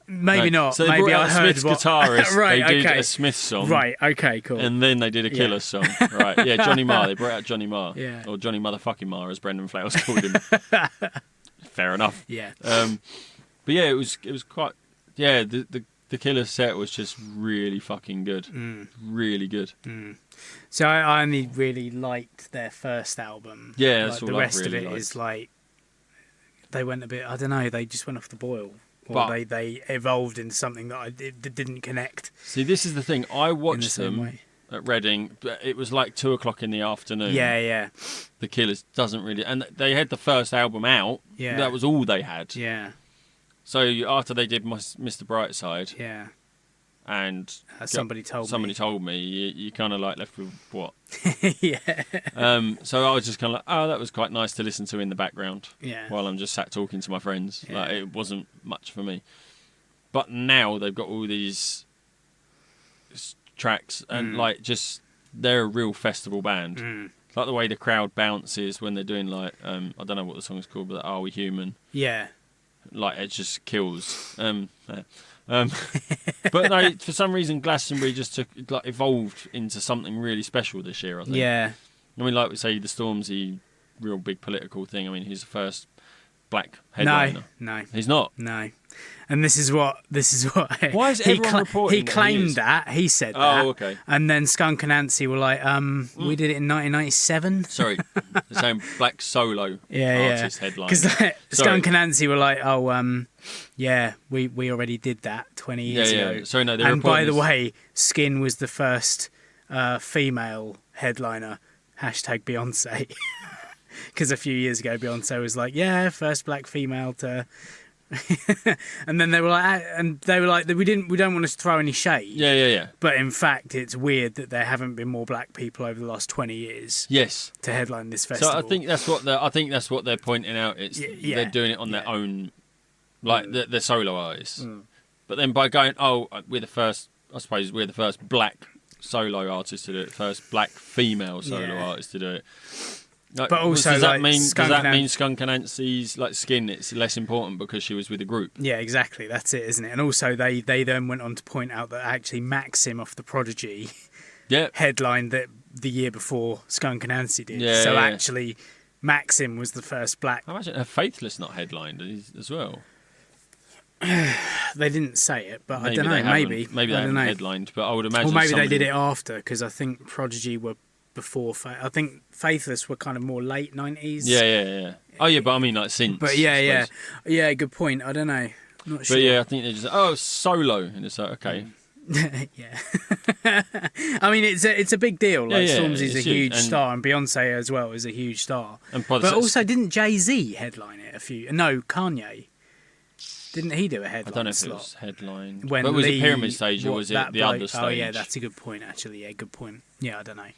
Maybe not. So they Maybe brought I out heard Smith's guitarist. Right, they did okay. a Smith song. Right, okay, cool. And then they did a Killer song. Right, yeah, Johnny Marr. They brought out Johnny Marr. Yeah. Or Johnny Motherfucking Marr, as Brendan Flowers called him. Fair enough. Yeah. But yeah, it was quite. Yeah, the Killer set was just really fucking good. Really good. So I only really liked their first album. Yeah, that's all the I rest really of it liked. is they went a bit. I don't know. They just went off the boil, or But- they evolved into something that that didn't connect. See, this is the thing. I in the watched same them way. at Reading, but it was 2:00 in the afternoon. Yeah. The Killers doesn't really, and they had the first album out. Yeah. That was all they had. Yeah. So after they did Mr. Brightside, Yeah. and Somebody told me, you kind of left with what? Yeah. So I was just kind of oh, that was quite nice to listen to in the background. Yeah. While I'm just sat talking to my friends. Yeah. It wasn't much for me. But now they've got all these tracks and just they're a real festival band. Like the way the crowd bounces when they're doing I don't know what the song's called, but Are We Human? Yeah. It just kills. But no, for some reason Glastonbury just evolved into something really special this year, I think. Yeah. I mean, like we say, the Stormzy, real big political thing. I mean, he's the first black headliner. No. He's not. No. And this is what. Why is everyone reporting he that he claimed is? that. He said that. Oh, okay. And then Skunk and Nancy were like, we did it in 1997. Sorry, the same black solo artist headliner. Because Skunk and Nancy were like, yeah, we already did that 20 years ago. Sorry, no, they're and by reporting the this. way, Skin was the first female headliner, hashtag Beyonce. Because a few years ago, Beyonce was like, yeah, first black female to... and then they were like, we don't want to throw any shade. Yeah. But in fact, it's weird that there haven't been more black people over the last 20 years. Yes. To headline this festival. So I think that's what they're pointing out. It's they're doing it on their own, like they're solo artists. But then by going, we're the first. I suppose we're the first black solo artist to do it. First black female solo artist to do it. Like, but also, does that mean Skunk and Nancy's like skin? It's less important because she was with the group. Yeah, exactly. That's it, isn't it? And also, they then went on to point out that actually Maxim off the Prodigy, headlined that the year before Skunk and Nancy did. Yeah, so actually, Maxim was the first black. I imagine Faithless not headlined as well. They didn't say it, but maybe I don't know. Maybe they haven't headlined, but I would imagine. Or maybe they did it after, because I think Prodigy were before. I think Faithless were kind of more late 90s. Yeah. Oh yeah, but I mean like since. But yeah. Good point. I don't know. Not sure. But yeah, I think they just solo, and it's like okay. Yeah. I mean, it's a big deal. Like Stormzy's a huge star, and Beyonce as well is a huge star. But also, didn't Jay-Z headline it a few? No, Kanye. Didn't he do a headline? I don't know if slot? it was headlined. But was it Pyramid Stage or was it the other stage? Oh yeah, that's a good point actually. Yeah, good point. Yeah, I don't know.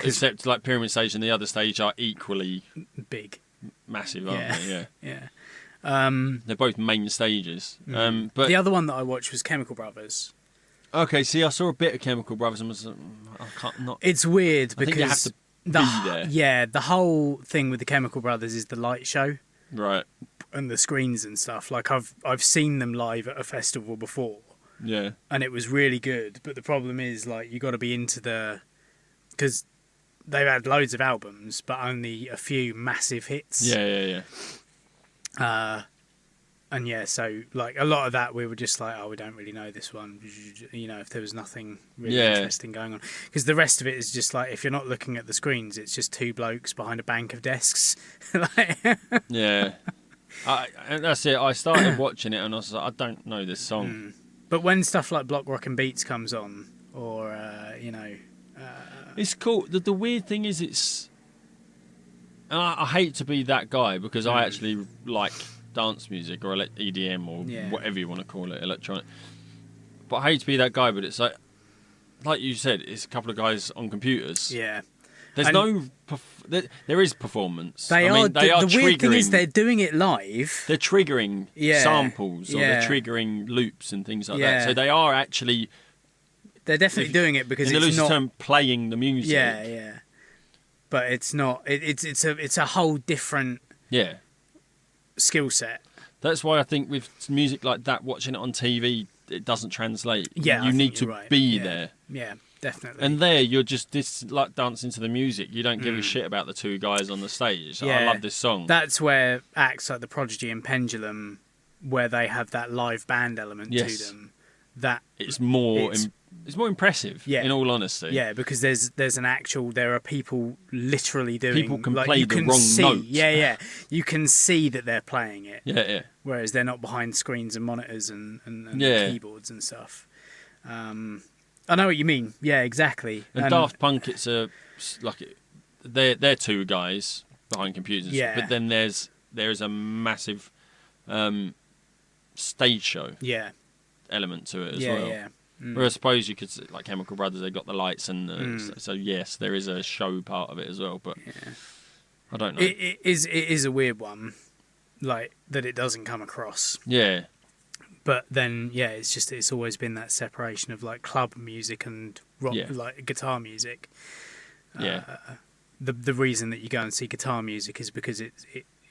Except like Pyramid Stage and the other stage are equally big, massive, aren't they? Yeah. They're both main stages. But the other one that I watched was Chemical Brothers. Okay, see, I saw a bit of Chemical Brothers and was I can't not. It's weird because you have to be there. Yeah, the whole thing with the Chemical Brothers is the light show, right? And the screens and stuff. Like I've seen them live at a festival before. Yeah. And it was really good, but the problem is like you got to be into because they've had loads of albums, but only a few massive hits. Yeah. And yeah, so like a lot of that we were just like, we don't really know this one, if there was nothing really interesting going on. Because the rest of it is just like, if you're not looking at the screens, it's just two blokes behind a bank of desks. Yeah. And that's it. I started watching it and I was like, I don't know this song. But when stuff like Block Rockin' Beats comes on, or, it's cool. The weird thing is and I hate to be that guy because I actually like dance music or EDM or whatever you want to call it, electronic. But I hate to be that guy, but it's like you said, it's a couple of guys on computers. Yeah. There's there is performance. They are the weird thing is they're doing it live. They're triggering samples or they're triggering loops and things like that. So they are actually. They're definitely doing it because in the loosest term, playing the music. Yeah. But it's not. It's a whole different. Yeah. Skill set. That's why I think with music like that, watching it on TV, it doesn't translate. Yeah, you need to be there. Yeah, definitely. And there, you're just like dancing to the music. You don't give a shit about the two guys on the stage. I love this song. That's where acts like the Prodigy and Pendulum, where they have that live band element to them. That it's more impressive. Yeah. In all honesty. Yeah, because there are people literally doing. People can play the wrong note. Yeah. You can see that they're playing it. Yeah. Whereas they're not behind screens and monitors and keyboards and stuff. I know what you mean. Yeah, exactly. And Daft Punk, it's they're two guys behind computers. Yeah. But then there is a massive stage show. Yeah. Element to it as well. Yeah. Whereas I suppose you could say, like Chemical Brothers, they got the lights and so yes, there is a show part of it as well. But I don't know. It is a weird one, like that it doesn't come across. Yeah. But then it's always been that separation of like club music and rock, like guitar music. Yeah. The reason that you go and see guitar music is because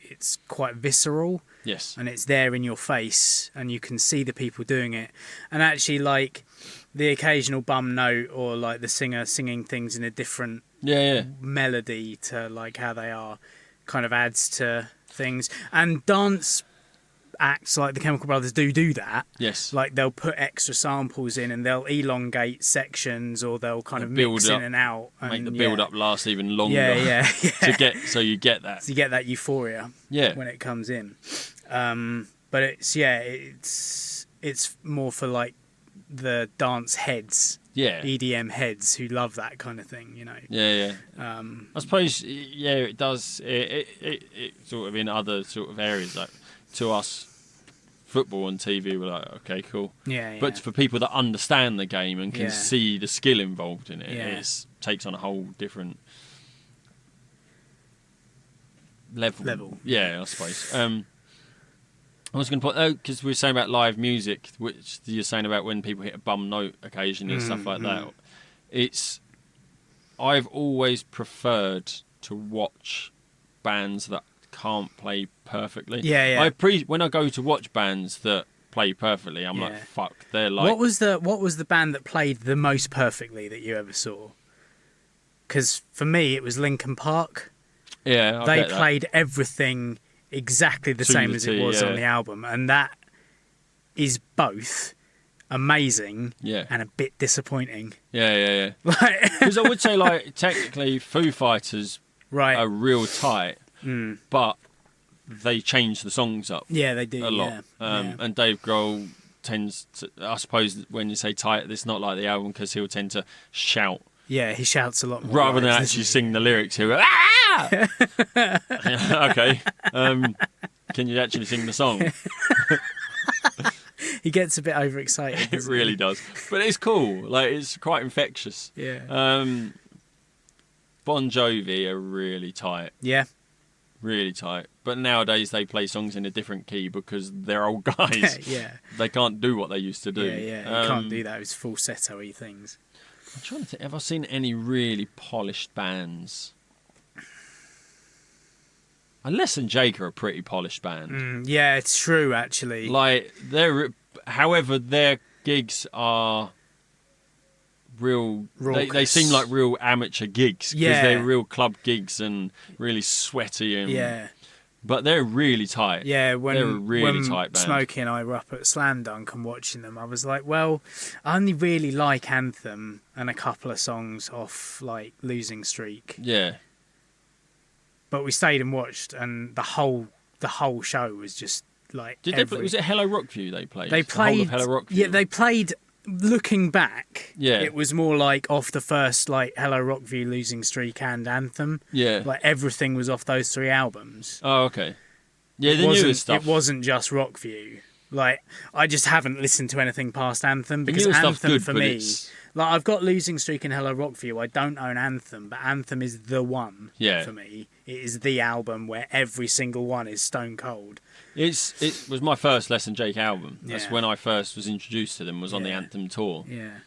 it's quite visceral. Yes. And it's there in your face and you can see the people doing it. And actually like the occasional bum note or like the singer singing things in a different melody to like how they are kind of adds to things. And dance acts like the Chemical Brothers do that. Yes. Like they'll put extra samples in and they'll elongate sections or they'll kind of mix in and out. And, make the build up last even longer. Yeah. So you get that. So you get that euphoria when it comes in. But it's more for like the dance heads EDM heads who love that kind of thing, Yeah. I suppose, it does. It sort of in other sort of areas, like to us, football on TV, we're like, okay, cool. Yeah. But for people that understand the game and can see the skill involved in it, it takes on a whole different level. Yeah, I suppose. I was going to put, because we were saying about live music, which you're saying about when people hit a bum note occasionally and stuff like that. I've always preferred to watch bands that can't play perfectly. Yeah. When I go to watch bands that play perfectly, I'm like, fuck, they're like... What was the band that played the most perfectly that you ever saw? Because for me, it was Linkin Park. Yeah, they played everything exactly the same as it was on the album, and that is both amazing and a bit disappointing. Yeah. Because I would say, like, technically, Foo Fighters are real tight, but they change the songs up. Yeah, they do a lot. And Dave Grohl tends to, I suppose, when you say tight, it's not like the album because he'll tend to shout. Yeah, he shouts a lot more. Rather than actually sing the lyrics, he'll go, ah! Okay. Can you actually sing the song? He gets a bit overexcited. It really does. But it's cool. Like, it's quite infectious. Yeah. Bon Jovi are really tight. Yeah. Really tight. But nowadays they play songs in a different key because they're old guys. Yeah. They can't do what they used to do. Yeah. You can't do those falsetto-y things. I'm trying to think, have I seen any really polished bands? Less Than Jake are a pretty polished band. Yeah, it's true, actually. Like, however, their gigs are real... They seem like real amateur gigs. Because they're real club gigs and really sweaty. And, but they're really tight. Yeah, they're a really tight band. Smokey and I were up at Slam Dunk and watching them, I was like, well, I only really like Anthem and a couple of songs off, like, Losing Streak. Yeah. But we stayed and watched, and the whole show was just like... Was it Hello Rockview they played? They played... The whole of Hello Rockview? Yeah, they played... Looking back, it was more like off the first, like, Hello Rockview, Losing Streak and Anthem. Yeah. Like, everything was off those 3 albums. Oh, okay. Yeah, the newest stuff. It wasn't just Rockview. Like, I just haven't listened to anything past Anthem, because Anthem, good, for me... Like, I've got Losing Streak and Hello Rockview. I don't own Anthem, but Anthem is the one for me. It is the album where every single one is stone cold. It was my first Les and Jake album. That's when I first was introduced to them, was on the Anthem tour. Yeah.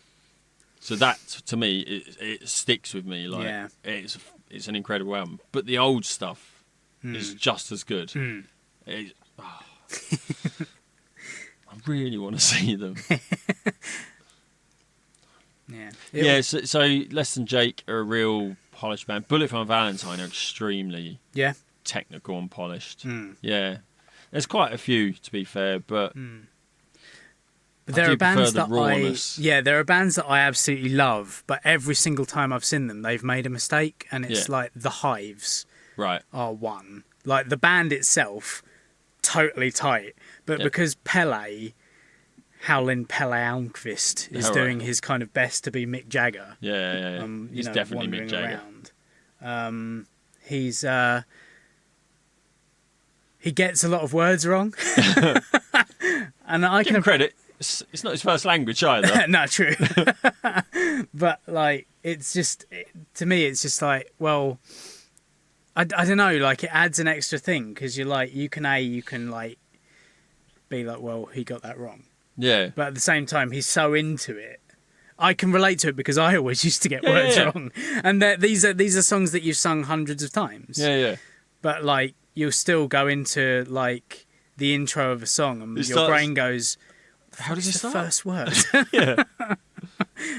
So that, to me, it sticks with me. Like, it's an incredible album. But the old stuff is just as good. I really want to see them. So Les and Jake are a real polished band. Bullet for My Valentine are extremely technical and polished. Yeah. There's quite a few, to be fair, but there are bands that there are bands that I absolutely love, but every single time I've seen them, they've made a mistake, and it's like the Hives are one. Like, the band itself, totally tight, but because Howlin' Pelle Almqvist is doing his kind of best to be Mick Jagger. Yeah. He's definitely Mick Jagger. He gets a lot of words wrong. And I give him credit. It's not his first language either. No, true. But, like, it's just... to me, it's just like, well... I don't know, like, it adds an extra thing, because you're like, you can, like, be like, well, he got that wrong. Yeah. But at the same time, he's so into it. I can relate to it because I always used to get words wrong. And these are songs that you've sung hundreds of times. Yeah. But, like, you'll still go into, like, the intro of a song and your brain goes, how does it start? The first word. Yeah.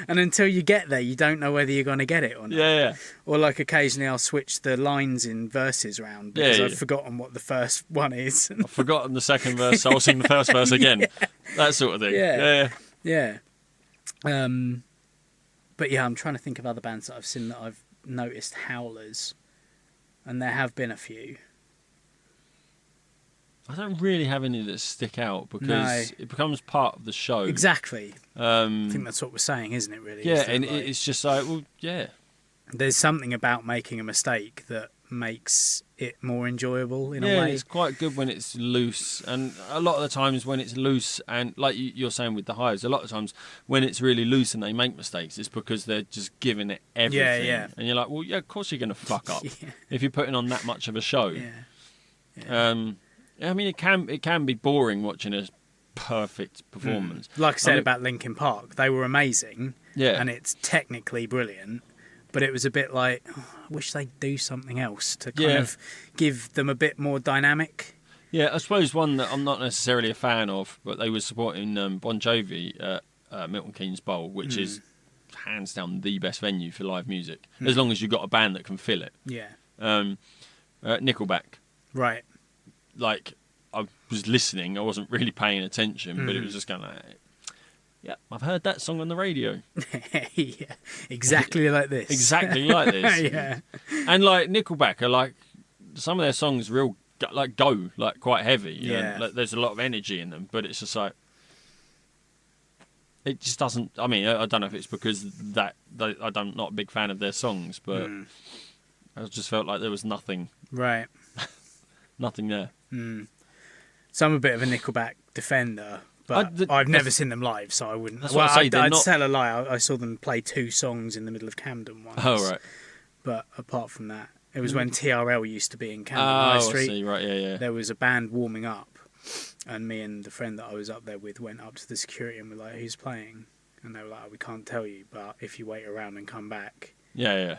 And until you get there, you don't know whether you're going to get it or not. Yeah. Or, like, occasionally I'll switch the lines in verses around because I've forgotten what the first one is. I've forgotten the second verse, so I'll sing the first verse again. That sort of thing. Yeah. But yeah, I'm trying to think of other bands that I've seen that I've noticed howlers. And there have been a few. I don't really have any that stick out because it becomes part of the show. Exactly. I think that's what we're saying, isn't it, really? Yeah, and it's just like, well, yeah. There's something about making a mistake that makes it more enjoyable in a Yeah, way. it's quite good when it's loose. And a lot of the times when it's loose, and like you're saying with the Hives, a lot of times when it's really loose and they make mistakes, it's because they're just giving it everything. Yeah. And you're like, well, yeah, of course you're going to fuck up Yeah. if you're putting on that much of a show. Yeah. I mean, it can be boring watching a perfect performance. Like I said about Linkin Park, they were amazing. Yeah. And it's technically brilliant. But it was a bit like, I wish they'd do something else to kind of give them a bit more dynamic. Yeah, I suppose one that I'm not necessarily a fan of, but they were supporting Bon Jovi at Milton Keynes Bowl, which is hands down the best venue for live music, as long as you've got a band that can fill it. Yeah. Nickelback. Right. Like, I was listening, I wasn't really paying attention, but it was just kind of like, yeah, I've heard that song on the radio. Yeah, exactly like this. Exactly like this. Yeah. And like Nickelback are like, some of their songs go quite heavy. You know? Like, there's a lot of energy in them, but it's just like, it just doesn't. I mean, I don't know if it's because I'm not a big fan of their songs, but I just felt like there was nothing. Right. Nothing there. So I'm a bit of a Nickelback defender. But I've never seen them live, so I wouldn't. That's what I'd tell a lie. I saw them play 2 songs in the middle of Camden once. Oh, right. But apart from that, it was when TRL used to be in Camden High Street. I see. Right, yeah. There was a band warming up, and me and the friend that I was up there with went up to the security and were like, "Who's playing?" And they were like, "We can't tell you, but if you wait around and come back." Yeah.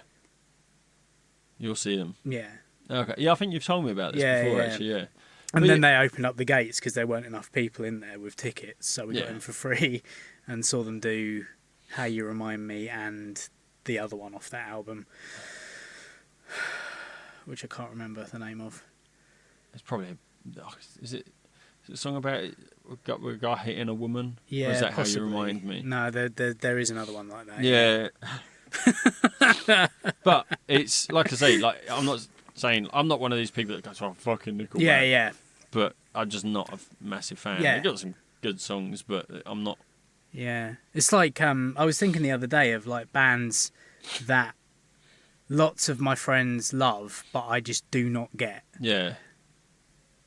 You'll see them. Yeah. Okay. Yeah, I think you've told me about this before, actually, yeah. And then they opened up the gates because there weren't enough people in there with tickets, so we got in for free and saw them do How You Remind Me and the other one off that album, which I can't remember the name of. It's probably... Is it a song about a guy hitting a woman? Yeah, or is that possibly. How You Remind Me? No, there is another one like that. Yeah. But it's, like I say, like I'm not one of these people that goes, oh, fucking Nickelback. Yeah. But I'm just not a massive fan. Yeah. They've got some good songs, but I'm not... Yeah. It's like, I was thinking the other day of like bands that lots of my friends love, but I just do not get. Yeah.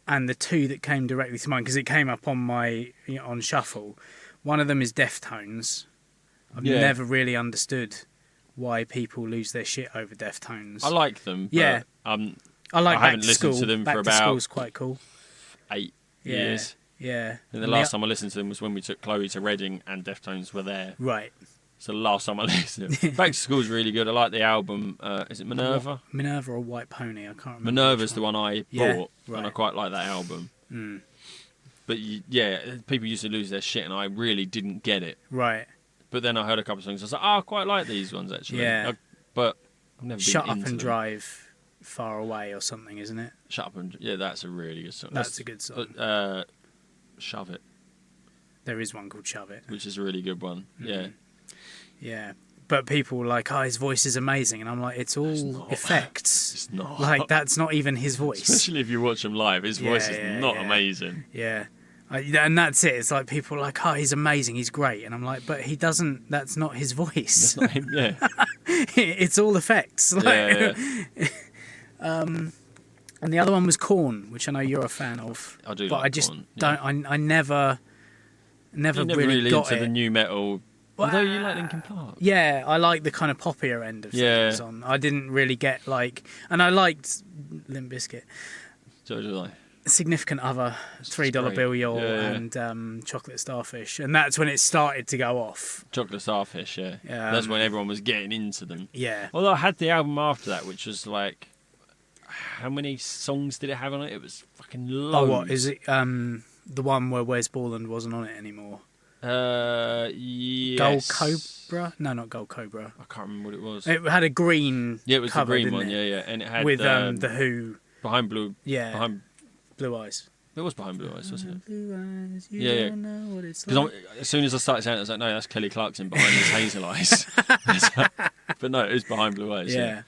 And the 2 that came directly to mind, because it came up on my on Shuffle, one of them is Deftones. I've never really understood why people lose their shit over Deftones. I like them, but I like I haven't listened to them Back for to about School's quite cool. 8 years. Yeah. And the last time I listened to them was when we took Chloe to Reading and Deftones were there. Right. So the last time I listened to them. Back to School's really good. I like the album. Is it Minerva? Minerva or White Pony? I can't remember. Minerva's the one I bought, right. and I quite like that album. But people used to lose their shit, and I really didn't get it. Right. But then I heard a couple of songs. I was like, I quite like these ones actually. Yeah. But I've never Shut been Up into and them. Drive Far Away or something, isn't it? Shut Up and... Yeah, that's a really good song. That's a good song. Shove It. There is one called Shove It. Which is a really good one. Yeah. Yeah. But people were like, his voice is amazing. And I'm like, it's all effects. It's not. Like, that's not even his voice. Especially if you watch him live. His voice is not amazing. Yeah. And that's it. It's like people are like, he's amazing, he's great. And I'm like, but he doesn't, that's not his voice. That's not him, yeah. It's all effects. Like, and the other one was Korn, which I know you're a fan of. I do but like I just Korn, don't, I never really got into it. the new metal. Well, although you like Linkin Park. Yeah, I like the kind of poppier end of things. I didn't really get and I liked Limp Bizkit. So did I. Significant Other, $3 Bill Y'all, and Chocolate Starfish, and that's when it started to go off. Chocolate Starfish, yeah. That's when everyone was getting into them. Yeah. Although I had the album after that, which was like, how many songs did it have on it? It was fucking loads. Oh, what is it? The one where Wes Borland wasn't on it anymore. Yes. Gold Cobra? No, not Gold Cobra. I can't remember what it was. It had a green. Yeah, it was cover, the green didn't one. it? Yeah, and it had with the Who. Behind Blue. Yeah. Behind. Blue Eyes. It was Behind Blue Eyes, wasn't it? Blue eyes, you Yeah, don't know what it's Because like. as soon as I started saying it, I was like, no, that's Kelly Clarkson behind his hazel eyes. But no, it was Behind Blue Eyes. Yeah.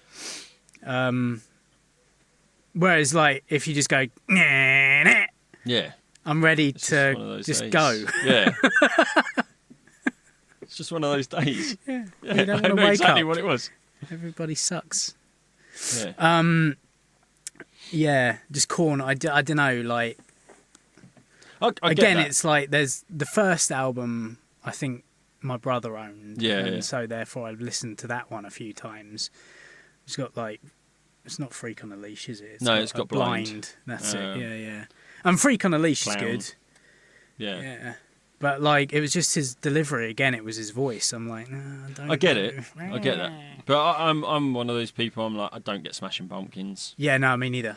Whereas, like, if you just go, nah, nah, Yeah. I'm ready It's just one of to those just days. go. Yeah. It's just one of those days. Yeah. Yeah, You don't I want to know wake exactly up. what it was. Everybody sucks. Yeah. Yeah, just Korn. I don't know, like... I get Again, that. it's like there's the first album I think my brother owned. Yeah, and yeah. so therefore I've listened to that one a few times. It's got like... It's not Freak on a Leash, is it? No, it's got Blind. That's it, yeah. And Freak on a Leash Clown. is good. Yeah. But like, it was just his delivery. Again, it was his voice. I'm like, no, I don't I get know. it. I get that. But I'm one of those people, I'm like, I don't get Smashing Pumpkins Yeah, no, me neither.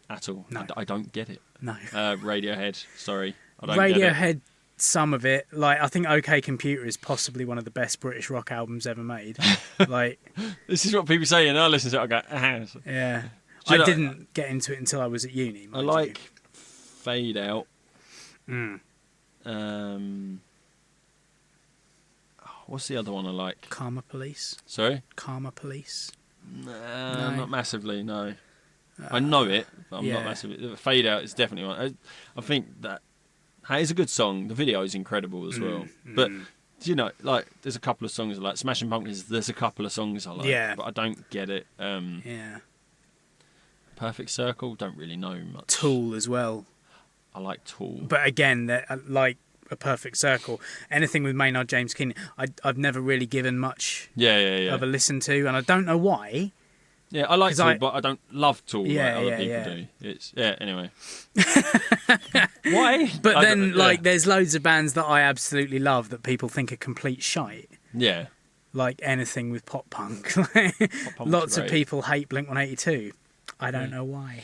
at all. No. I don't get it. No. Radiohead, sorry. I don't get it. Radiohead, some of it. Like, I think OK Computer is possibly one of the best British rock albums ever made. Like, This is what people say, and I listen to it, I go, yeah. Do you know- didn't get into it until I was at uni. I mind like Fade Out. you. What's the other one I like? Karma Police. Sorry? Karma Police. No, not massively, no. I know it, but I'm yeah. not massively. Fade Out is definitely one. I think that it's a good song. The video is incredible as well. But, you know, like, there's a couple of songs I like. Smashing Pumpkins, there's a couple of songs I like. Yeah. But I don't get it. Yeah. Perfect Circle, don't really know much. Tool as well. I like Tool. But again, like A Perfect Circle, anything with Maynard James Keenan, I've never really given much Yeah. of a listen to, and I don't know why. Yeah, I like 'Cause Tool, but I don't love Tool Yeah, like other yeah, people yeah. do. It's anyway. Why? But I then, don't- like, there's loads of bands that I absolutely love that people think are complete shite. yeah. Like anything with pop punk. Punk's Lots of great. people hate Blink-182. I don't know why.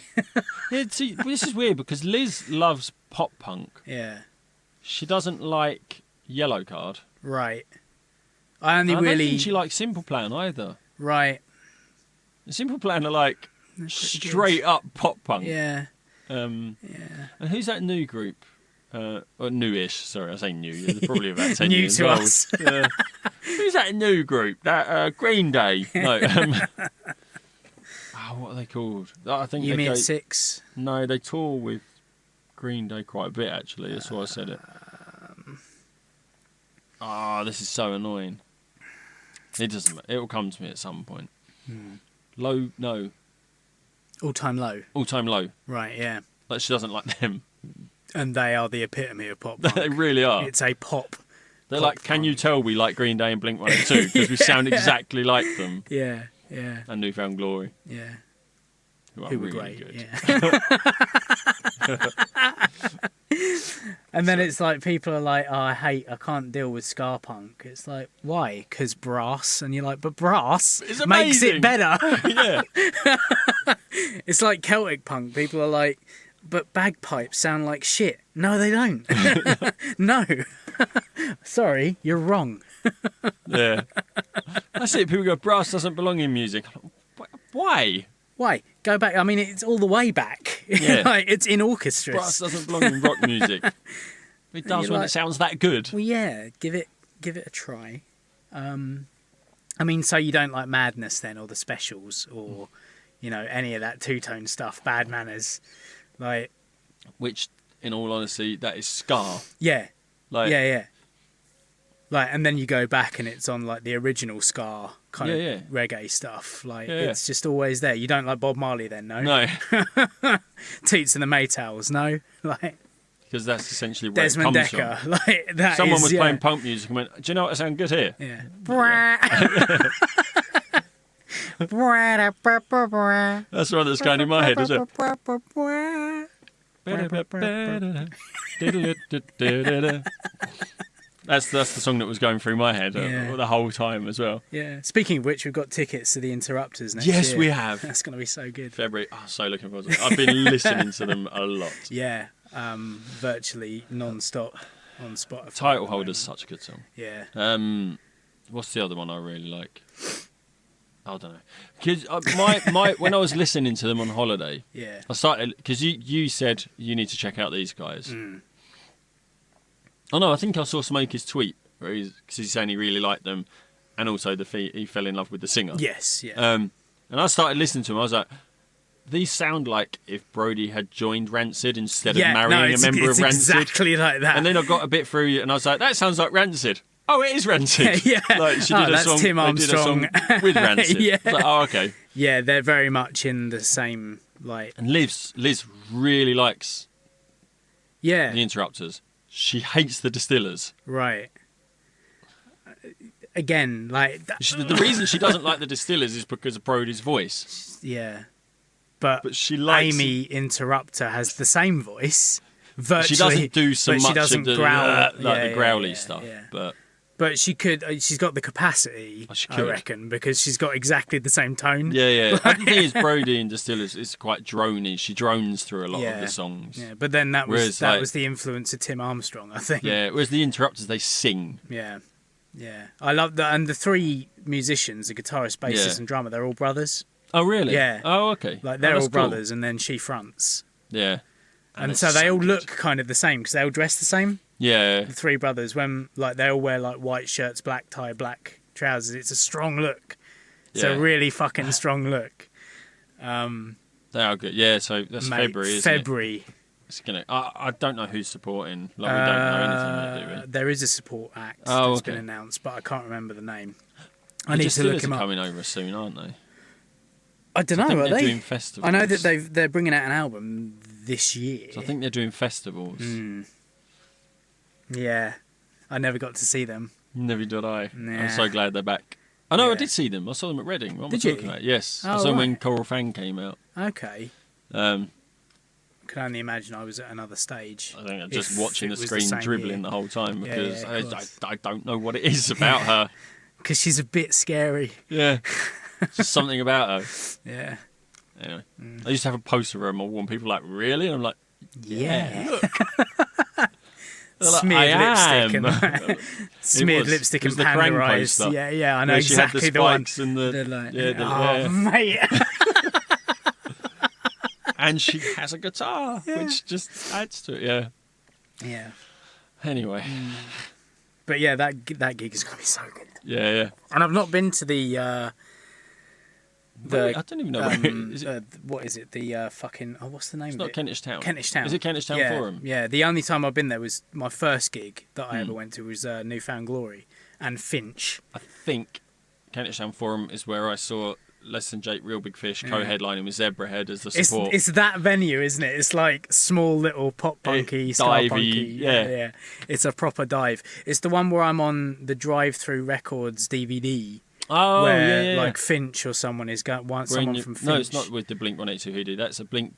Yeah, see, this is weird because Liz loves pop punk. Yeah, She doesn't like Yellow Card. right. I only I don't really... think she likes Simple Plan either. Right. Simple Plan are like pretty straight up pop punk. Yeah. And who's that new group? Or newish, sorry, I say new. They're probably about 10 New years to old. us. Who's that new group? That Green Day. No. What are they called? I think You they mean go, 6? No, they tour with Green Day quite a bit actually. That's why I said it. This is so annoying. It doesn't matter. It will come to me at some point. Low, no, All Time Low. All Time Low. Right, yeah. Like she doesn't like them. And they are the epitome of pop punk. They really are. It's a pop. They're pop like, can you punk. tell we like Green Day and Blink-182 because we sound exactly like them. Yeah. And Newfound Glory, Yeah. who are Who were really great. good. Yeah. And then it's like people are like, I can't deal with ska punk. It's like, why? Because brass. And you're like, but brass It's makes amazing. it better. Yeah. It's like Celtic punk. People are like, but bagpipes sound like shit. No, they don't. No. Sorry, you're wrong. Yeah. That's it. People go, brass doesn't belong in music. Why? Why? Go back. I mean, it's all the way back. Yeah. Like, it's in orchestras. Brass doesn't belong in rock music. It does you're when like- it sounds that good. Well, yeah, give it a try. I mean, so you don't like Madness then, or the Specials, or any of that two-tone stuff, Bad Manners, like Which, in all honesty, that is ska. yeah, Like, yeah. Like, and then you go back and it's on like the original ska kind Yeah, of reggae stuff. Like, Yeah. it's just always there. You don't like Bob Marley then, no? No, Toots and the Maytals, no? Like because that's essentially where Desmond it comes Decker, from. like that. Someone was yeah. playing punk music and went, do you know what sounds good here? Yeah. That's the one that's going in my head, is it? That's the song that was going through my head Yeah. the whole time as well. Yeah. Speaking of which, we've got tickets to the Interrupters next year. Yes, we have. That's going to be so good. February. Oh, so looking forward to it. I've been listening to them a lot. Yeah. Virtually non-stop on Spotify. Title Holder's such a good song. Yeah. What's the other one I really like? I don't know. Because when I was listening to them on holiday, Yeah. I started because you said you need to check out these guys. Mm. Oh no, I think I saw Smokey's tweet where because he's saying he really liked them, and also he fell in love with the singer. Yes. Yeah. And I started listening to him. I was like, these sound like if Brody had joined Rancid instead of Yeah, marrying a member of Rancid. Exactly like that. And then I got a bit through, and I was like, that sounds like Rancid. Oh, it is Rancid. Yeah. Like she did a that's song. Tim They did a song Armstrong. with Rancid. Yeah. I was like, oh, okay. Yeah, they're very much in the same like. And Liz really likes Yeah. the Interrupters. She hates the Distillers. Right. Again, like. The reason she doesn't like the Distillers is because of Brody's voice. Yeah. But she likes Amy Interrupter has the same voice. Virtually, she doesn't do so but much she doesn't of the growl, the growly yeah, stuff. yeah. But she could. She's got the capacity, she I could. reckon, because she's got exactly the same tone. yeah. I think is Brody in Distillers is quite drony. She drones through a lot of Yeah. the songs. Yeah, but then that Whereas, was the influence of Tim Armstrong, I think. Yeah, whereas the Interrupters, they sing. Yeah. I love that, and the three musicians, the guitarist, bassist, Yeah. and drummer, they're all brothers. Oh, really? Yeah. Oh, okay. Like they're that's all brothers, and then she fronts, Cool. Yeah. and it's so they all good. look kind of the same because they all dress the same. Yeah. The three brothers, when like they all wear like white shirts, black tie, black trousers. It's a strong look. It's Yeah. a really fucking strong look. They are good. Yeah, so that's Mate, February, isn't February. it? It's gonna. I don't know who's supporting. Like we don't know anything yet, do we? There is a support act Oh, that's okay. been announced, but I can't remember the name. I The need to look Distillers him are up. coming over soon, aren't they? I don't I know. think Are they're they? doing festivals. I know that they're bringing out an album this year. So I think they're doing festivals. Yeah, I never got to see them. Never did I. Nah. I'm so glad they're back. I know I Yeah. did see them. I saw them at Reading. What am Did I you? talking about? Yes. I Oh, saw them when right. Coral Fang came out. Okay. Um, Can only imagine I was at another stage. I think I'm just If watching it the was screen same dribbling year. the whole time Yeah, because yeah, of course. I don't know what it is about her. Because she's a bit scary. Yeah. Just something about her. Yeah. Anyway. I used to have a poster of her on my wall and people were like, really? And I'm like, Yeah. look. They're like, Smeared I lipstick am. and smeared lipstick It was and the Krang panda eyes. poster. Yeah, I know Where she had exactly the the one. spikes and the They're like, yeah. mate. And she has a guitar, which just adds to it. Yeah. Yeah. Anyway. But yeah, that gig is gonna be so good. Yeah. And I've not been to the I don't even know where it is. what is it? The fucking what's the name It's of not it? Kentish Town. Kentish Town. Is it Kentish Town yeah, Forum? Yeah. The only time I've been there was my first gig that I Hmm. ever went to was Newfound Glory and Finch. I think Kentish Town Forum is where I saw Less Than Jake, Real Big Fish co-headlining with Zebrahead as the support. It's that venue, isn't it? It's like small little pop punky, ska divey, punky. yeah. It's a proper dive. It's the one where I'm on the Drive-Through Records DVD. Oh, where yeah. like Finch or someone is going. Someone from Finch. No, it's not with the Blink 182 hoodie. That's a Blink.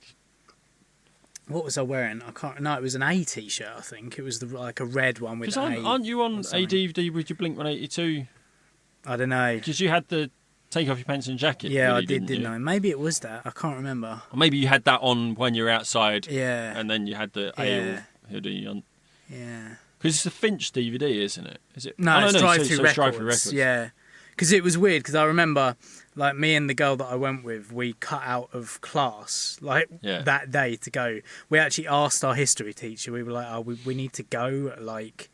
What was I wearing? I can't. No, it was an A t-shirt. I think it was like a red one with Because an A. aren't you on or a something. DVD with your Blink 182? I don't know. Because you had the Take Off Your Pants and Jacket. Yeah, hoodie, I didn't you? know. Maybe it was that. I can't remember. Or maybe you had that on when you were outside. Yeah. And then you had the Yeah. Ale hoodie on. Yeah. Because it's a Finch DVD, isn't it? Is it? No, Oh, it's Drive-Through so Records. it's Drive-Through Records. Yeah. Because it was weird. Because I remember, like me and the girl that I went with, we cut out of class like that day to go. We actually asked our history teacher. We were like, "Oh, we need to go at like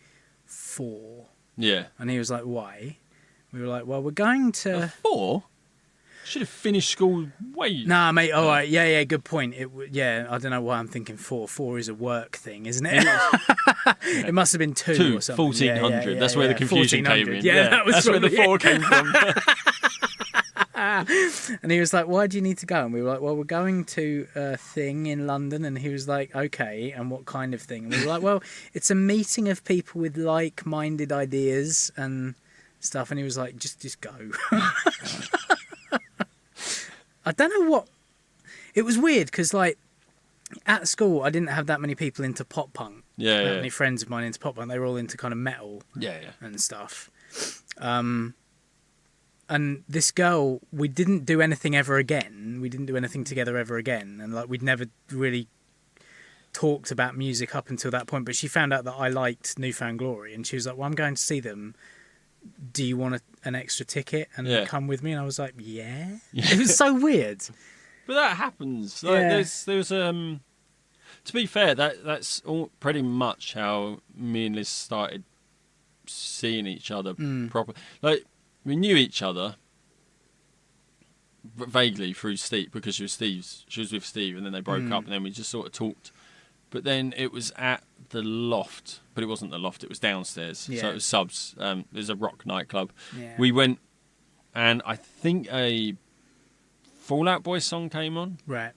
4." Yeah. And he was like, "Why?" We were like, "Well, we're going to." 4? Should have finished school way. Nah, mate. All right. Yeah. Good point. Yeah. I don't know why I'm thinking 4. 4 is a work thing, isn't it? It must have been 2 or something. 1400. Yeah, That's where the confusion came 1400. in. Yeah, that was that's where the probably 4 came from. And he was like, "Why do you need to go?" And we were like, "Well, we're going to a thing in London." And he was like, "Okay, and what kind of thing?" And we were like, "Well, it's a meeting of people with like-minded ideas and stuff." And he was like, "Just go." I don't know what. It was weird because, like, at school, I didn't have that many people into pop punk. Yeah, That many friends of mine into pop punk. They were all into kind of metal. Yeah. And stuff. And this girl, we didn't do anything ever again. We didn't do anything together ever again. And like we'd never really talked about music up until that point. But she found out that I liked Newfound Glory, and she was like, "Well, I'm going to see them. Do you want an extra ticket and come with me?" And I was like, "Yeah." It was so weird. But that happens. Like, there's to be fair, that's all pretty much how me and Liz started seeing each other properly. Like we knew each other, vaguely through Steve, because she was with Steve, and then they broke up, and then we just sort of talked. But then it was at the Loft, but it wasn't the Loft, it was downstairs. Yeah. So it was Subs. It was a rock nightclub. Yeah. We went, and I think a Fall Out Boy song came on. Right.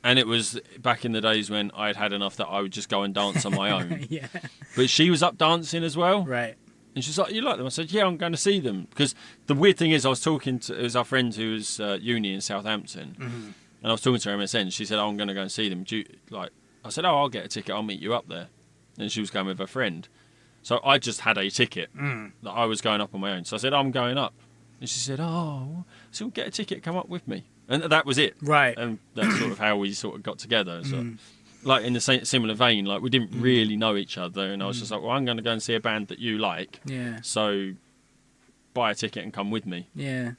And it was back in the days when I'd had enough that I would just go and dance on my own. Yeah. But she was up dancing as well. Right. And she's like, you like them? I said, yeah, I'm going to see them. Because the weird thing is, I was talking to, it was our friend who was uni in Southampton. And I was talking to her MSN. She said, oh, I'm going to go and see them. I said, oh, I'll get a ticket. I'll meet you up there. And she was going with her friend. So I just had a ticket that I was going up on my own. So I said, I'm going up. And she said, oh, so we'll get a ticket, come up with me. And that was it. Right. And that's sort of how we sort of got together. So, like in the similar vein, like we didn't really know each other. And I was just like, well, I'm going to go and see a band that you like. Yeah. So buy a ticket and come with me. Yeah.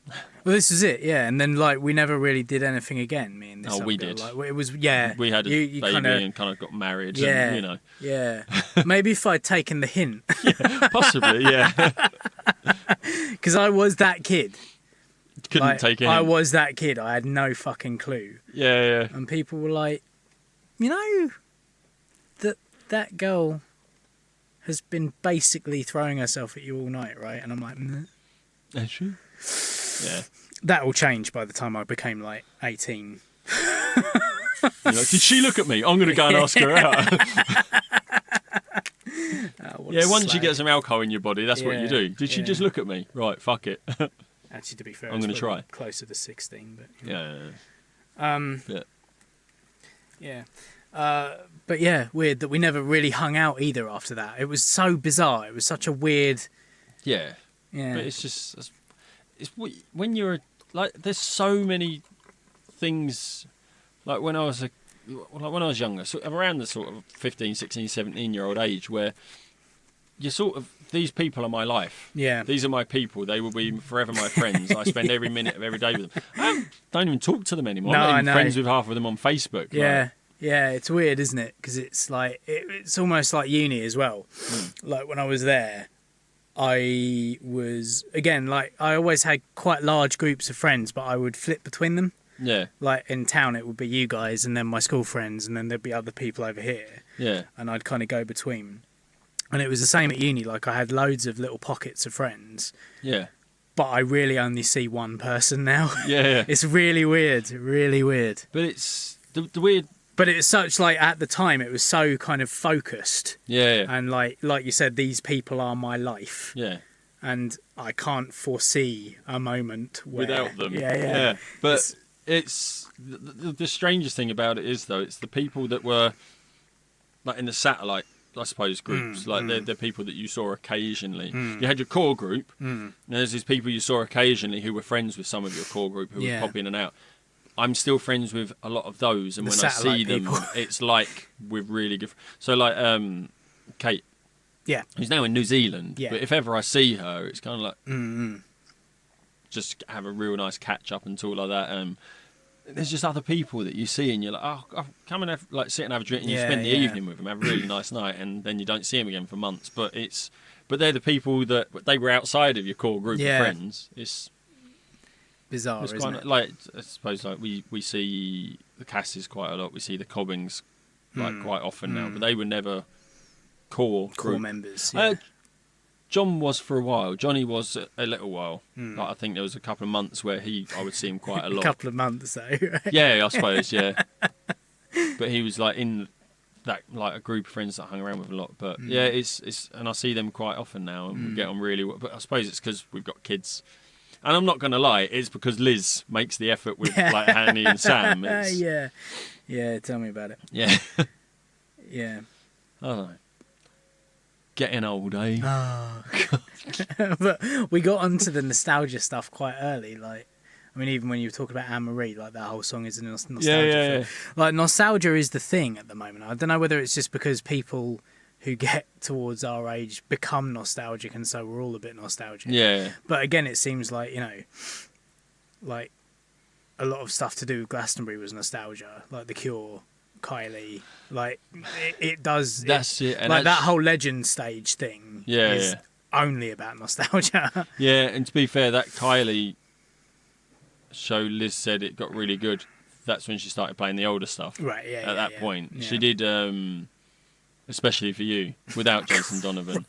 Well, this is it, yeah. And then, like, we never really did anything again, me and this we girl. did. Like, it was, yeah. We had a baby and kind of got married. Yeah. And, you know. Yeah. Maybe if I'd taken the hint. Possibly, yeah. Because I was that kid. Couldn't take it. I was that kid. I had no fucking clue. Yeah. And people were like, you know, that girl has been basically throwing herself at you all night, right? And I'm like, nah. Is she? Yeah. That all changed by the time I became like 18. You're like, did she look at me? I'm going to go and ask her out. Yeah, once you get some alcohol in your body, that's what you do. Did she just look at me? Right, fuck it. Actually, to be fair, I'm going to try. Closer to 16, but Yeah. But yeah, weird that we never really hung out either after that. It was so bizarre. It was such a weird. Yeah. Yeah. But it's just when you're like, there's so many things. Like when I was younger, sort of around the sort of 15, 16, 17-year-old age, where you're sort of, these people are my life. Yeah. These are my people. They will be forever my friends. I spend every minute of every day with them. I don't even talk to them anymore. I'm not even friends with half of them on Facebook. Yeah. Like. Yeah, it's weird, isn't it? Because it's like, it's almost like uni as well. Like when I was there, I was, again, like I always had quite large groups of friends, but I would flip between them. Yeah. Like in town, it would be you guys and then my school friends, and then there'd be other people over here. Yeah. And I'd kind of go between. And it was the same at uni. Like I had loads of little pockets of friends. Yeah. But I really only see one person now. Yeah. It's really weird. Really weird. But it's the weird. But it was such, like, at the time, it was so kind of focused. Yeah. And like you said, these people are my life. Yeah. And I can't foresee a moment where, without them. Yeah. But it's the strangest thing about it is, though, it's the people that were like in the satellite, I suppose, groups. They're people that you saw occasionally. You had your core group, and there's these people you saw occasionally who were friends with some of your core group who would pop in and out. I'm still friends with a lot of those, and when I see them, it's like we're really good. So, like Kate, who's now in New Zealand. Yeah. But if ever I see her, it's kind of like just have a real nice catch up and talk like that. There's just other people that you see, and you're like, oh, come and have, like, sit and have a drink, and you spend the evening with them, have a really nice night, and then you don't see them again for months. But they're the people that they were outside of your core group of friends. It's bizarre, it's isn't it? Like, I suppose, like we see the Casses quite a lot. We see the Cobbings quite often now, but they were never core members. John was for a while. Johnny was a little while. Like, I think there was a couple of months where I would see him quite a lot. A couple of months, though. Right? Yeah, I suppose. Yeah, but he was like in that, like, a group of friends that I hung around with a lot. But yeah, it's and I see them quite often now, and we get on really well. But I suppose it's because we've got kids. And I'm not going to lie, it's because Liz makes the effort with, like, Hanny and Sam. Yeah, tell me about it. Yeah. Yeah. I don't know. Getting old, eh? Oh. But we got onto the nostalgia stuff quite early. Like, I mean, even when you were talking about Anne-Marie, like, that whole song is a nostalgia film. Like, nostalgia is the thing at the moment. I don't know whether it's just because people who get towards our age become nostalgic, and so we're all a bit nostalgic. Yeah. But again, it seems like, you know, like, a lot of stuff to do with Glastonbury was nostalgia. Like The Cure, Kylie, like, it does. That's it. And like, that whole Legend stage thing is only about nostalgia. Yeah, and to be fair, that Kylie show Liz said it got really good, that's when she started playing the older stuff. Right, yeah. At that point. Yeah. She did, Especially for You, without Jason Donovan.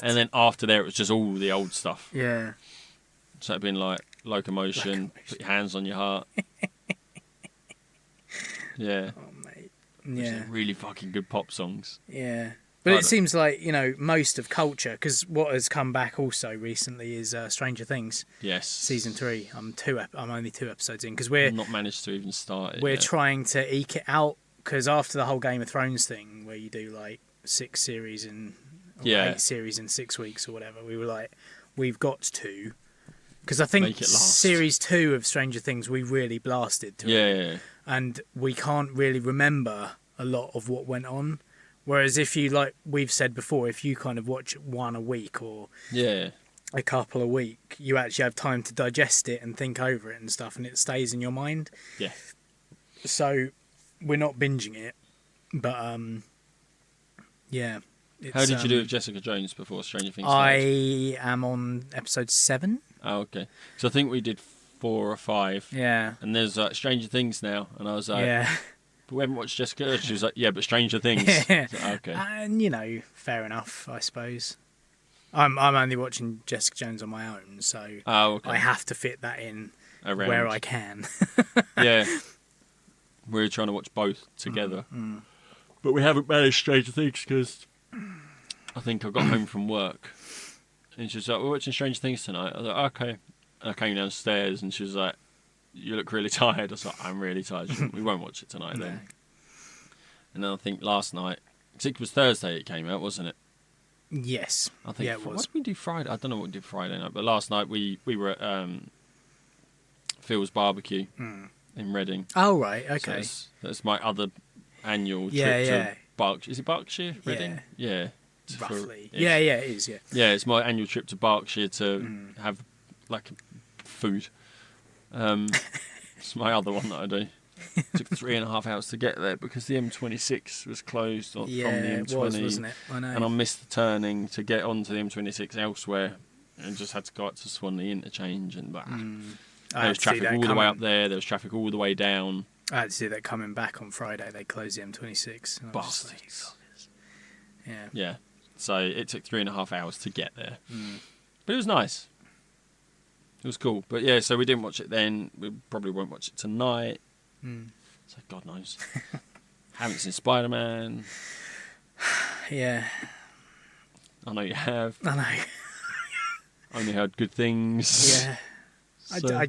And then after there, it was just all the old stuff. Yeah. So it'd been like Locomotion, Put Your Hands on Your Heart. Yeah. Oh, mate. Yeah. Really fucking good pop songs. Yeah. But it seems like, most of culture, because what has come back also recently is Stranger Things. Yes. Season 3. I'm only 2 episodes in, because we're... not managed to even start it We're yet. trying to eke it out, because after the whole Game of Thrones thing, where you do like 6 series in... 8 series in 6 weeks or whatever, we were like, we've got to... Because I think series 2 of Stranger Things, we really blasted to it. Yeah. And we can't really remember a lot of what went on. Whereas if you, like we've said before, if you kind of watch one a week or a couple a week, you actually have time to digest it and think over it and stuff, and it stays in your mind. Yeah. So we're not binging it, but yeah. How did you do with Jessica Jones before Stranger Things started? I am on episode 7. Oh, okay. So I think we did 4 or 5. Yeah. And there's Stranger Things now, and I was like, yeah. But we haven't watched Jessica. She was like, yeah, but Stranger Things. Yeah. Like, okay. And, fair enough, I suppose. I'm only watching Jessica Jones on my own, so I have to fit that in around where I can. Yeah. We're trying to watch both together. But we haven't managed Stranger Things because I think I got home from work. And she was like, we're watching Stranger Things tonight. I was like, okay. And I came downstairs and she was like, you look really tired. I was like, I'm really tired. We won't watch it tonight then. And then I think last night, because it was Thursday it came out, wasn't it? Yes. I think it was. What did we do Friday? I don't know what we did Friday night, but last night we were at Phil's Barbecue in Reading. Oh, right, okay. So that's my other annual trip to Berkshire. Is it Berkshire, Reading? Yeah. Roughly. Yeah, it is, yeah. Yeah, it's my annual trip to Berkshire to have, like, food. It's my other one that I do. It took 3.5 hours to get there because the M26 was closed from the M20. It was, wasn't it? I know. And I missed the turning to get onto the M26 elsewhere and just had to go up to Swanley interchange and back. There was traffic all the way up there. There was traffic all the way down. I had to see that coming back on Friday. They closed the M26. Bastards. Yeah. Yeah. So it took 3.5 hours to get there. But it was nice. It was cool. But yeah, so we didn't watch it then. We probably won't watch it tonight. So God knows. Haven't seen Spider-Man. Yeah. I know you have. I know. Only heard good things. Yeah. So. I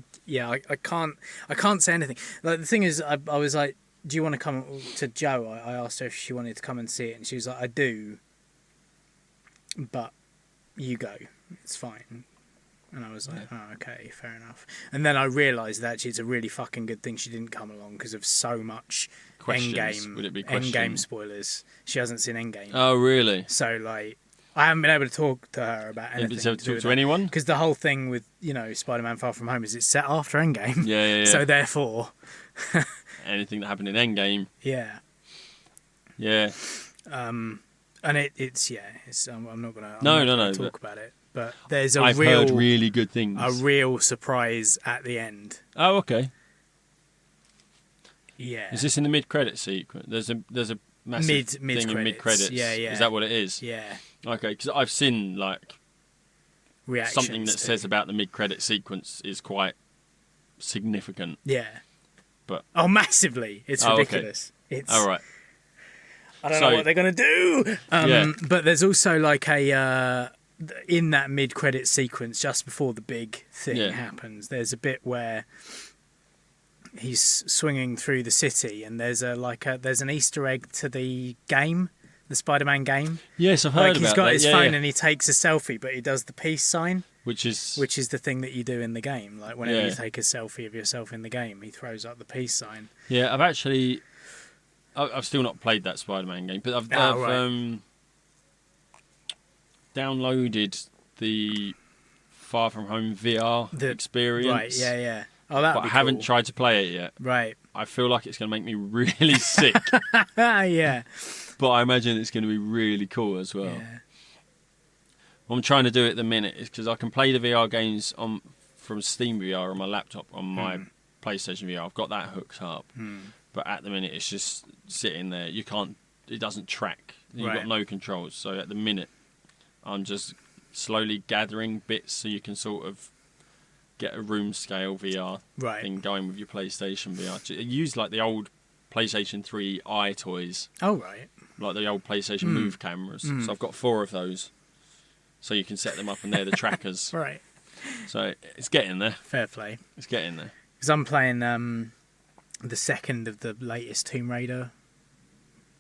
can't say anything. Like the thing is, I was like, do you want to come to Jo? I asked her if she wanted to come and see it, and she was like, I do, but you go. It's fine. And I was like, oh, okay, fair enough. And then I realised that actually it's a really fucking good thing she didn't come along because of so much Endgame spoilers. She hasn't seen Endgame. Oh, really? So, like, I haven't been able to talk to her about anything. To talk to anyone? Because the whole thing with, Spider-Man Far From Home is it's set after Endgame. Yeah. So, therefore... anything that happened in Endgame. Yeah. Yeah. And it's I'm not going to talk about it. But there's I've heard really good things. A real surprise at the end. Oh, okay. Yeah. Is this in the mid-credit sequence? There's a massive thing in mid-credits. Yeah. Is that what it is? Yeah. Okay, because I've seen like reactions something that says about the mid-credit sequence is quite significant. Yeah. But massively! It's ridiculous. Okay. It's all right. I don't know what they're gonna do. But there's also like a in that mid-credit sequence just before the big thing happens. There's a bit where he's swinging through the city, and there's an Easter egg to the game, the Spider-Man game. Yes, I've heard about that. He's got his phone and he takes a selfie, but he does the peace sign, which is the thing that you do in the game. Like whenever you take a selfie of yourself in the game, he throws up the peace sign. Yeah, I've still not played that Spider-Man game, but I've downloaded the Far From Home VR experience. Right, yeah. Oh, that. But I haven't tried to play it yet. Right. I feel like it's going to make me really sick. Yeah. But I imagine it's going to be really cool as well. Yeah. What I'm trying to do at the minute is because I can play the VR games from Steam VR on my laptop on my PlayStation VR. I've got that hooked up, but at the minute it's just sitting there. You can't. It doesn't track. You've got no controls. So at the minute, I'm just slowly gathering bits so you can sort of get a room scale VR thing going with your PlayStation VR. Use like the old PlayStation 3 eye toys. Oh, right. Like the old PlayStation Move cameras. So I've got 4 of those. So you can set them up and they're the trackers. Right. So it's getting there. Fair play. It's getting there. Because I'm playing the second of the latest Tomb Raider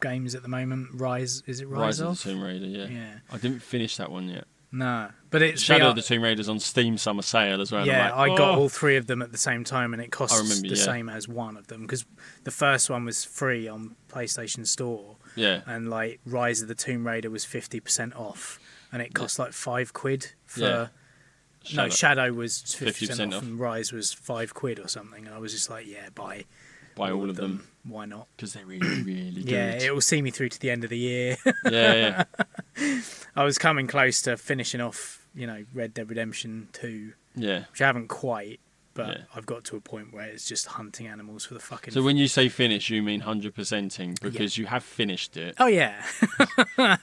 games at the moment. Rise of the Tomb Raider, yeah. I didn't finish that one yet. No, but it's Shadow of the Tomb Raider's on Steam summer sale as well. Yeah, I got all 3 of them at the same time, and it costs the same as one of them because the first one was free on PlayStation Store. Yeah, and like Rise of the Tomb Raider was 50% off, and it cost like £5 for. No, Shadow was 50% off, and Rise was £5 or something, and I was just like, buy all of them. Why not? Because they're really, really good. Yeah, it will see me through to the end of the year. yeah. I was coming close to finishing off, Red Dead Redemption 2. Yeah. Which I haven't quite, but I've got to a point where it's just hunting animals for the fucking... So when you say finish, you mean 100%ing, because you have finished it. Oh, yeah.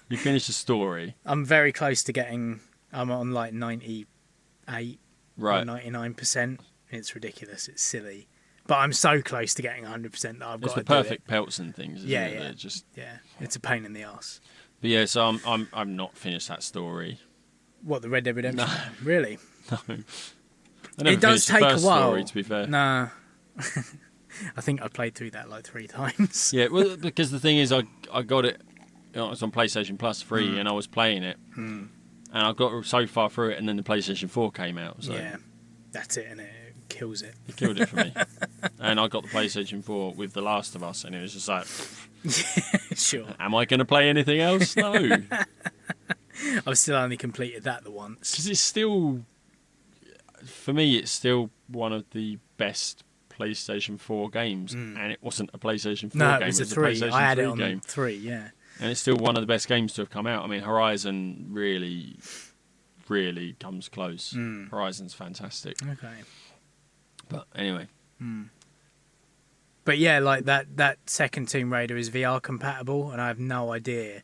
You finished the story. I'm very close to getting... I'm on like 98 or 99%. It's ridiculous. It's silly. But I'm so close to getting 100% that I've got to do it. It's the perfect pelts and things, isn't it? Yeah. Yeah, it's a pain in the arse. But yeah, so I'm not finished that story. What, the Red Dead Redemption? No. Really? No. It does take a while. Story, to be fair. Nah. I think I played through that like 3 times. Yeah, well, because the thing is, I got it. It was on PlayStation Plus free, and I was playing it, and I got so far through it, and then the PlayStation 4 came out. So yeah, that's it, and it kills it. It killed it for me. And I got the PlayStation 4 with The Last of Us, and it was just like, sure. Am I going to play anything else? No. I've still only completed that the once. Because it's still, for me, it's still one of the best PlayStation 4 games, and it wasn't a PlayStation 4 game. No, it was a 3. PlayStation I had 3 it on game. 3, yeah. And it's still one of the best games to have come out. I mean, Horizon really, really comes close. Horizon's fantastic. Okay. But anyway. But yeah, like that second Tomb Raider is VR compatible, and I have no idea.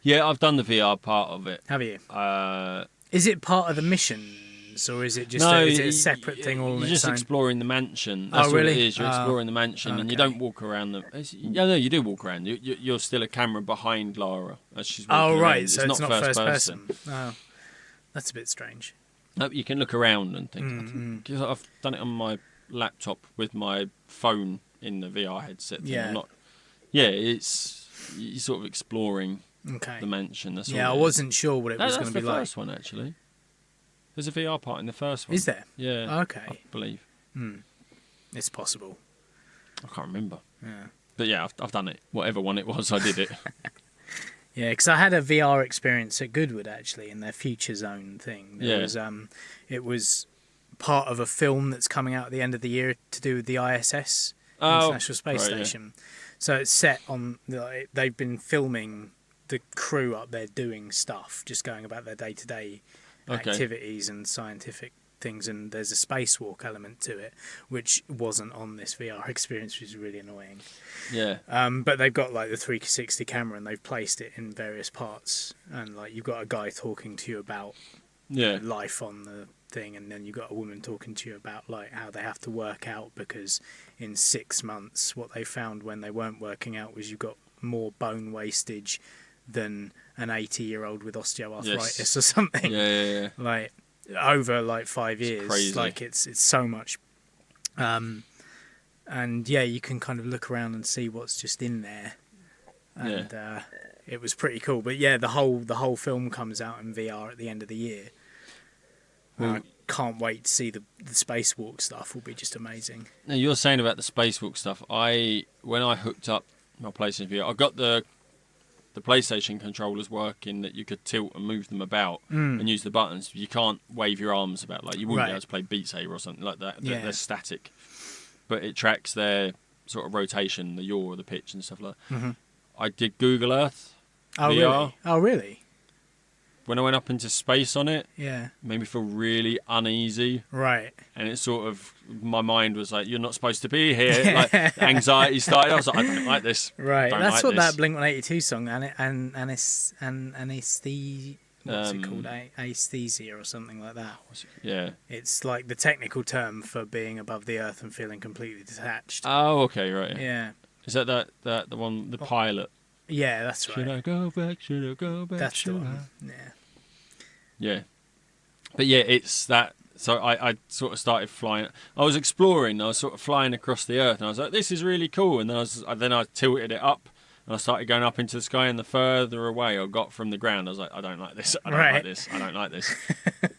Yeah, I've done the VR part of it. Have you? Uh, is it part of the missions, or is it just is it a separate thing all on its own? You're just exploring the mansion. That's really? All it is. You're exploring the mansion, and you don't walk around the... no, you do walk around. You're still a camera behind Lara as she's walking right, around. so it's not first person. Oh, that's a bit strange. No, you can look around and things. Because I've done it on my laptop with my phone in the VR headset thing. Yeah. It's you're sort of exploring the mansion. That's all I wasn't sure what it was going to be like. That's the first one, actually. There's a VR part in the first one. Is there? Yeah. Okay. I believe. It's possible. I can't remember. Yeah. But yeah, I've done it. Whatever one it was, I did it. Yeah, because I had a VR experience at Goodwood, actually, in their Future Zone thing. It was part of a film that's coming out at the end of the year to do with the ISS, International Space Station. Yeah. So it's set on... they've been filming the crew up there doing stuff, just going about their day-to-day activities and scientific things, and there's a spacewalk element to it, which wasn't on this VR experience, which is really annoying. Yeah. But they've got like the 360 camera, and they've placed it in various parts, and like you've got a guy talking to you about life on the thing, and then you've got a woman talking to you about like how they have to work out, because in 6 months what they found when they weren't working out was you've got more bone wastage than an 80-year-old with osteoarthritis or something. Yeah. Like over like 5 years. Crazy. Like it's so much. And yeah, you can kind of look around and see what's just in there. And it was pretty cool. But yeah, the whole film comes out in VR at the end of the year. Well, I can't wait to see the spacewalk stuff. Will be just amazing. Now, you're saying about the spacewalk stuff. When I hooked up my PlayStation VR, I got the PlayStation controllers working that you could tilt and move them about and use the buttons. You can't wave your arms about like you wouldn't be able to play Beat Saber or something like that. They're static, but it tracks their sort of rotation, the yaw, the pitch, and stuff like that. I did Google Earth VR. Really? Oh, really? when I went up into space on it, Yeah. it made me feel really uneasy. Right. And it sort of, my mind was like, you're not supposed to be here. Like, anxiety started. I was like, I don't like this. Right. That's like what this. that Blink-182 song, what's it called? Aesthesia or something like that. Yeah. It's like the technical term for being above the earth and feeling completely detached. Oh, okay, right. Yeah. Is that the one, the pilot? Yeah, that's right. Should I go back? Should I go back? That's the should one. I? Yeah. Yeah. But yeah, it's that. So I sort of started flying. I was exploring. I was sort of flying across the earth, and I was like, "This is really cool." And then I tilted it up, and I started going up into the sky. And the further away I got from the ground, I was like, "I don't like this. I don't like this. I don't like this."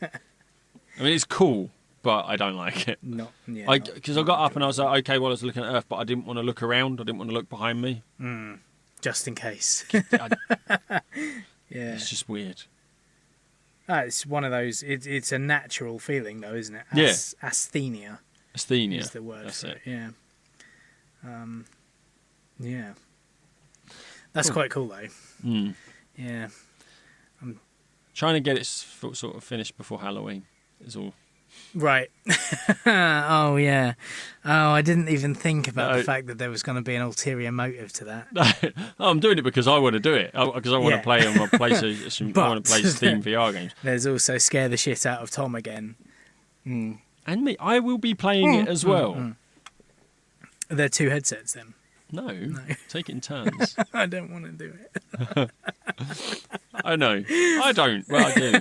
I mean, it's cool, but I don't like it. Because I got up and I was like, "Okay, well, I was looking at Earth, but I didn't want to look around. I didn't want to look behind me, Just in case. Yeah. It's just weird." It's one of those. It's a natural feeling, though, isn't it? Asthenia. Asthenia Is the word that's for it. Yeah. Yeah. That's quite cool, though. Mm. Yeah. Trying to get it sort of finished before Halloween is all. Right. Oh, yeah. Oh, I didn't even think about the fact that there was going to be an ulterior motive to that. I'm doing it because I want to do it. Because I want to play on my PlayStation. I want to play Steam VR games. There's also Scare the Shit Out of Tom again. And me. I will be playing it as well. Are there two headsets then? No. Take it in turns. I don't want to do it. I know. I don't. Well, I do.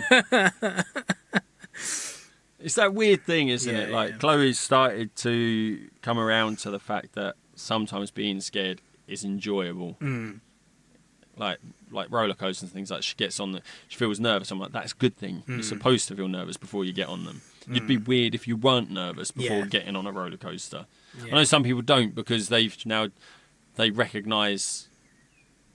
It's that weird thing, isn't it? Like, Chloe's started to come around to the fact that sometimes being scared is enjoyable. Like roller coasters and things like that. She gets on she feels nervous. I'm like, that's a good thing. You're supposed to feel nervous before you get on them. You'd be weird if you weren't nervous before getting on a roller coaster. I know some people don't because they recognise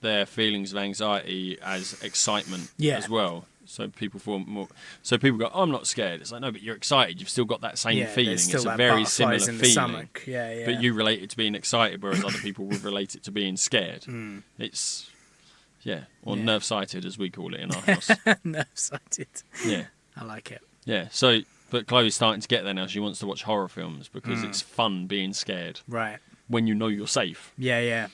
their feelings of anxiety as excitement as well. So people feel more. So people go, "I'm not scared." It's like, no, but you're excited. You've still got that same feeling. It's a very similar feeling. But you relate it to being excited, whereas other people would relate it to being scared. It's or nerve-sighted as we call it in our house. Nerve-sighted. Yeah, I like it. Yeah. So, but Chloe's starting to get there now. She wants to watch horror films because it's fun being scared. Right. When you know you're safe. Yeah.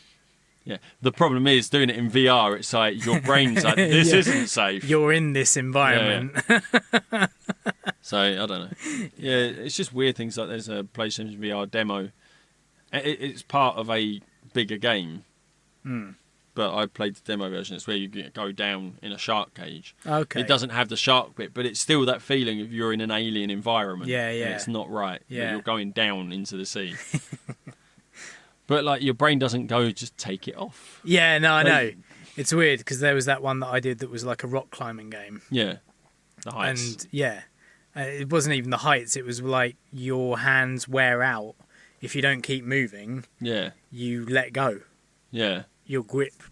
Yeah. The problem is doing it in VR. It's like your brain's like, this isn't safe. You're in this environment. Yeah. So I don't know. Yeah, it's just weird things like there's a PlayStation VR demo. It's part of a bigger game. But I played the demo version. It's where you go down in a shark cage. Okay. It doesn't have the shark bit, but it's still that feeling of you're in an alien environment. Yeah. And it's not right. Yeah. You're going down into the sea. But like your brain doesn't go, just take it off. Yeah, no, I know. It's weird because there was that one that I did that was like a rock climbing game. Yeah, the heights. And it wasn't even the heights. It was like your hands wear out if you don't keep moving. Yeah, you let go. Yeah, your grip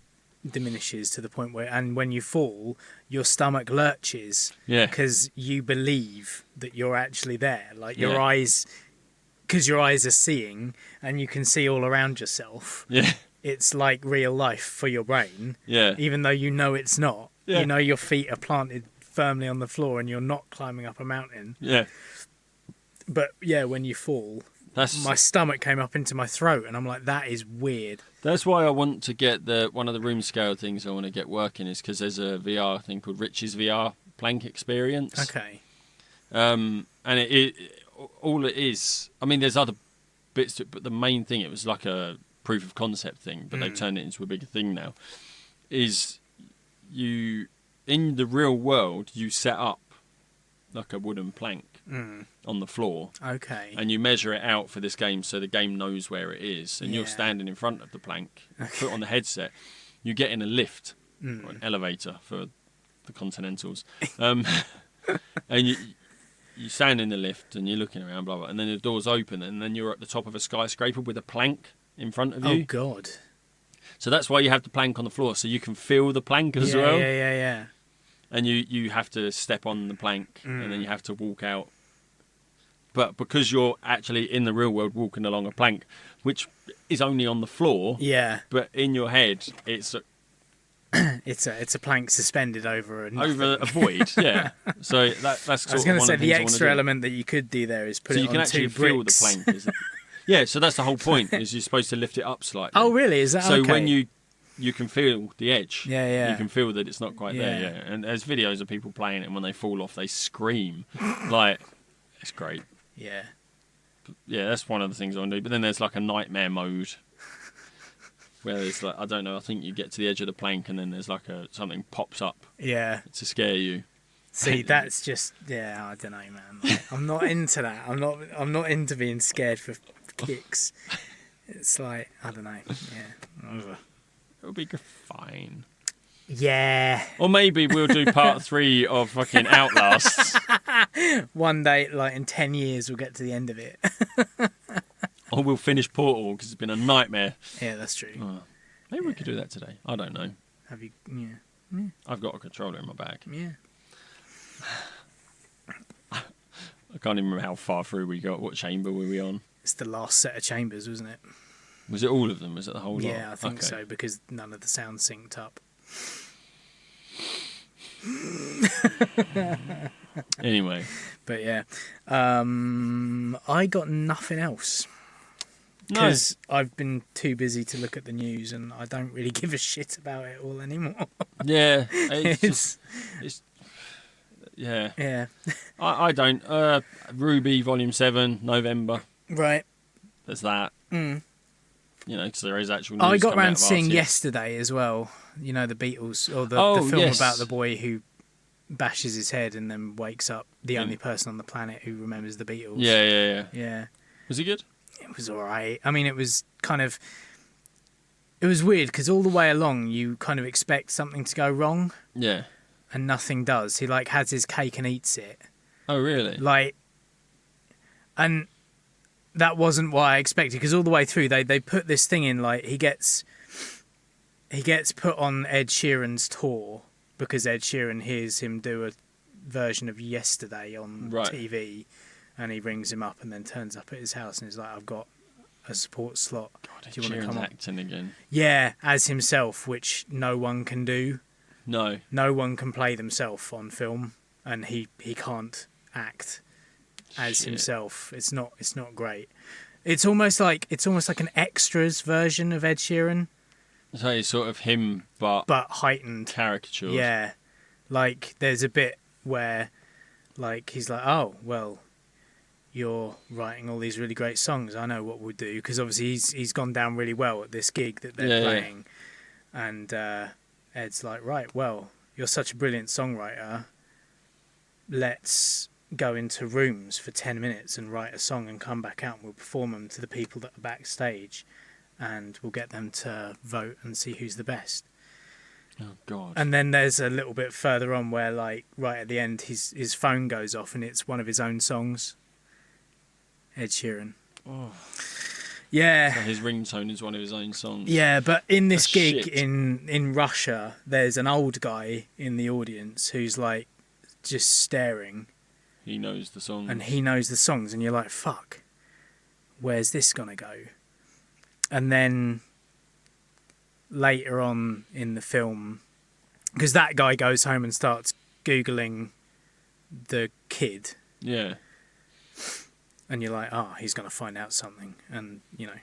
diminishes to the point where, and when you fall, your stomach lurches. Yeah, because you believe that you're actually there. Like your eyes. Because your eyes are seeing and you can see all around yourself. Yeah. It's like real life for your brain. Yeah. Even though you know it's not. Yeah. You know your feet are planted firmly on the floor and you're not climbing up a mountain. Yeah. But yeah, when you fall, my stomach came up into my throat and I'm like, that is weird. That's why I want to get one of the room scale things I want to get working is because there's a VR thing called Rich's VR Plank Experience. Okay. And it all it is, I mean, there's other bits to it, but the main thing, it was like a proof of concept thing, but they've turned it into a bigger thing now, is you, in the real world, you set up like a wooden plank on the floor. Okay. And you measure it out for this game so the game knows where it is. And you're standing in front of the plank, put on the headset, you get in a lift, or an elevator for the Continentals. And you stand in the lift and you're looking around, blah, blah, and then the doors open and then you're at the top of a skyscraper with a plank in front of you. Oh, God. So that's why you have the plank on the floor, so you can feel the plank as well. Yeah. And you have to step on the plank and then you have to walk out. But because you're actually in the real world walking along a plank, which is only on the floor, yeah. but in your head, it's It's a plank suspended over a void. Yeah. So that's. I was going to say the extra element that you could do there is put it on 2 bricks. So you can actually feel the plank. Yeah. So that's the whole point. Is you're supposed to lift it up slightly. Oh, really? Is that okay? So when you can feel the edge. Yeah. You can feel that it's not quite there. Yeah. And there's videos of people playing it, and when they fall off, they scream. Like, it's great. Yeah. Yeah, that's one of the things I want to do. But then there's like a nightmare mode. Where there's like, I don't know, I think you get to the edge of the plank and then there's like something pops up. Yeah. To scare you. See, that's just, I don't know, man. Like, I'm not into that. I'm not into being scared for kicks. It's like, I don't know. Yeah. It'll be fine. Yeah. Or maybe we'll do part 3 of fucking Outlast. One day, like in 10 years, we'll get to the end of it. Or we'll finish Portal because it's been a nightmare. Yeah, that's true. Maybe we could do that today. I don't know. Have you? Yeah. I've got a controller in my bag. Yeah. I can't even remember how far through we got. What chamber were we on? It's the last set of chambers, wasn't it? Was it all of them? Was it the whole lot? Yeah, I think so, because none of the sounds synced up. Anyway. But yeah. I got nothing else. Because I've been too busy to look at the news and I don't really give a shit about it all anymore. Yeah. Yeah. Yeah. I don't. Ruby Volume 7, November. Right. There's that. Mm. You know, because there is actual news. I got around to seeing yesterday as well. You know, the Beatles, or the film about the boy who bashes his head and then wakes up the only person on the planet who remembers the Beatles. Yeah. Was he good? It was alright. I mean, it was weird because all the way along you kind of expect something to go wrong. Yeah. And nothing does. He like has his cake and eats it. Oh, really? Like, and that wasn't what I expected because all the way through they put this thing in, like he gets put on Ed Sheeran's tour because Ed Sheeran hears him do a version of Yesterday on TV, and he rings him up and then turns up at his house and he's like, I've got a support slot. God, do you want to come on? Acting again. Yeah, as himself, which no one can do. No one can play themselves on film, and he can't act as himself. It's not great. It's almost like an extras version of Ed Sheeran. So it's sort of him, but heightened, caricatured. Yeah, like there's a bit where, like he's like, oh well, you're writing all these really great songs. I know what we'll do, because obviously he's gone down really well at this gig that they're playing, and Ed's like, right, well, you're such a brilliant songwriter. Let's go into rooms for 10 minutes and write a song and come back out and we'll perform them to the people that are backstage and we'll get them to vote and see who's the best. Oh, God. And then there's a little bit further on where, like, right at the end, his phone goes off and it's one of his own songs. Ed Sheeran. Oh. Yeah. So his ringtone is one of his own songs. Yeah, but in this gig in Russia, there's an old guy in the audience who's, like, just staring. He knows the songs. And he knows the songs, and you're like, fuck, where's this gonna go? And then later on in the film, because that guy goes home and starts Googling the kid. Yeah. And you're like, oh, he's going to find out something. And, you know.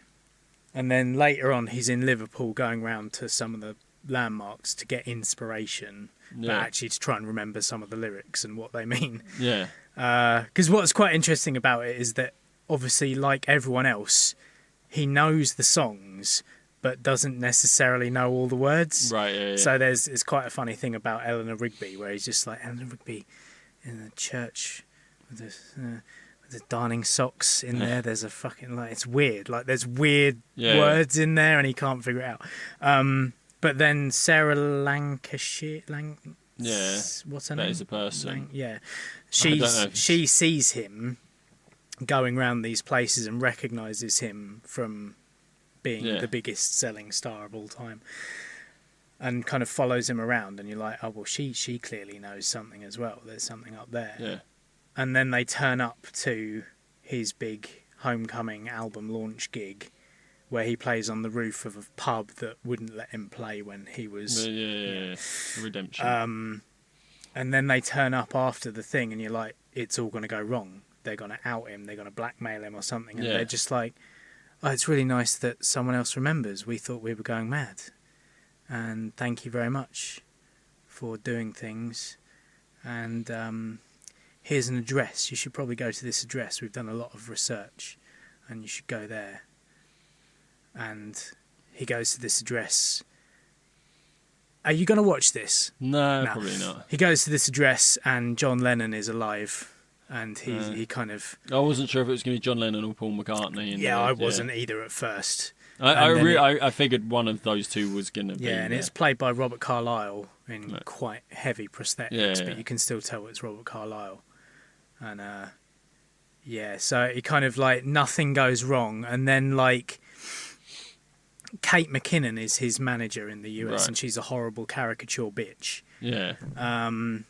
And then later on, he's in Liverpool going round to some of the landmarks to get inspiration, but actually to try and remember some of the lyrics and what they mean. Yeah. Because what's quite interesting about it is that, obviously, like everyone else, he knows the songs, but doesn't necessarily know all the words. Right, yeah. So it's quite a funny thing about Eleanor Rigby, where he's just like, Eleanor Rigby in the church with the darning socks in there. There's a fucking, like, it's weird. Like, there's weird words in there, and he can't figure it out. But then Sarah Lancashire, what's her name? That is a person. She sees him going around these places and recognises him from being the biggest selling star of all time, and kind of follows him around, and you're like, oh well, she clearly knows something as well. There's something up there. Yeah. And then they turn up to his big homecoming album launch gig where he plays on the roof of a pub that wouldn't let him play when he was... Yeah. Redemption. And then they turn up after the thing and you're like, it's all going to go wrong. They're going to out him. They're going to blackmail him or something. And they're just like, oh, it's really nice that someone else remembers. We thought we were going mad. And thank you very much for doing things. And here's an address. You should probably go to this address. We've done a lot of research. And you should go there. And he goes to this address. Are you going to watch this? No, probably not. He goes to this address and John Lennon is alive. And he kind of... I wasn't sure if it was going to be John Lennon or Paul McCartney. I wasn't either at first. I figured one of those two was going to be... Yeah, and it's played by Robert Carlyle in quite heavy prosthetics, but you can still tell it's Robert Carlyle. And, so it kind of like nothing goes wrong. And then like... Kate McKinnon is his manager in the US, and she's a horrible caricature bitch. Yeah. And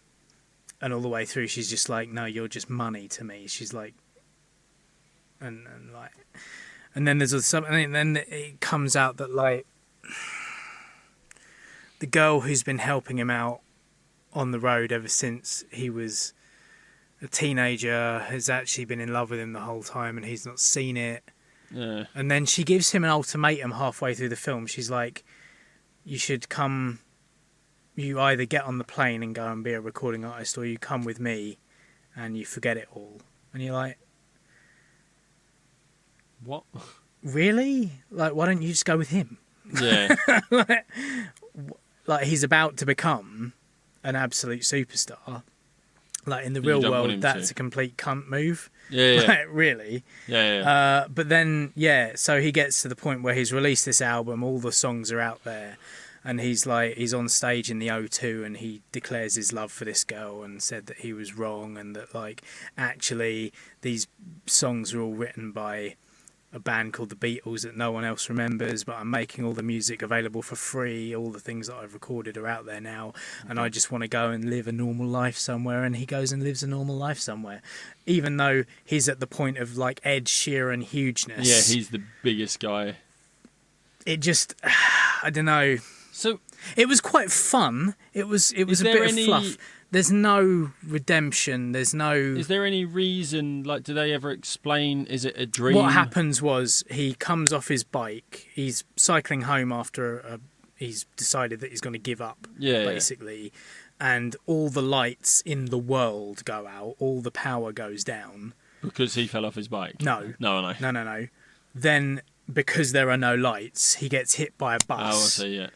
all the way through, she's just like, "No, you're just money to me." She's like, and then there's something, and then it comes out that like the girl who's been helping him out on the road ever since he was a teenager has actually been in love with him the whole time, and he's not seen it. Yeah. And then she gives him an ultimatum halfway through the film. She's like, you either get on the plane and go and be a recording artist, or you come with me and you forget it all. And you're like, what? Really? Like, why don't you just go with him? Yeah. like he's about to become an absolute superstar. Like in the real world, that's a complete cunt move. Yeah. Like, really. Yeah. But then, so he gets to the point where he's released this album, all the songs are out there, and he's on stage in the O2 and he declares his love for this girl and said that he was wrong and that like actually these songs are all written by a band called the Beatles that no one else remembers, but I'm making all the music available for free. All the things that I've recorded are out there now, and I just want to go and live a normal life somewhere. And he goes and lives a normal life somewhere, even though he's at the point of like Ed Sheeran hugeness. Yeah, he's the biggest guy. It just, I don't know. So it was quite fun. It was a bit of fluff. There's no redemption. Is there any reason? Like, do they ever explain? Is it a dream? What happens was he comes off his bike. He's cycling home after he's decided that he's going to give up, basically. And all the lights in the world go out. All the power goes down. Because he fell off his bike? No. No. Then, because there are no lights, he gets hit by a bus. Oh, I see, yeah.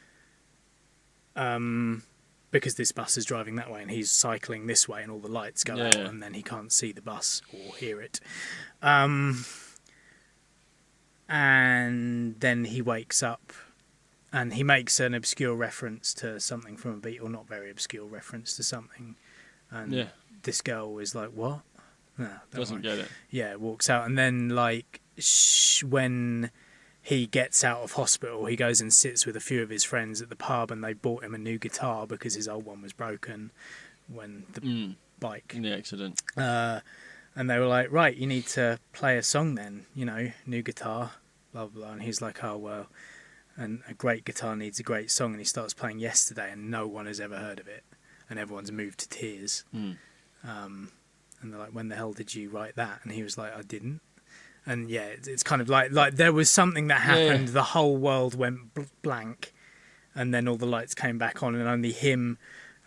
Because this bus is driving that way and he's cycling this way and all the lights go out and then he can't see the bus or hear it. And then he wakes up and he makes an obscure reference to something from a Beatle, not very obscure reference to something. And this girl is like, what? No, doesn't get it. Yeah, walks out. And then like when he gets out of hospital, he goes and sits with a few of his friends at the pub and they bought him a new guitar because his old one was broken when the bike... In the accident. And they were like, right, you need to play a song then, new guitar, blah, blah, blah. And he's like, oh, well, and a great guitar needs a great song. And he starts playing Yesterday and no one has ever heard of it. And everyone's moved to tears. And they're like, when the hell did you write that? And he was like, I didn't. And it's kind of like there was something that happened. The whole world went blank, and then all the lights came back on, and only him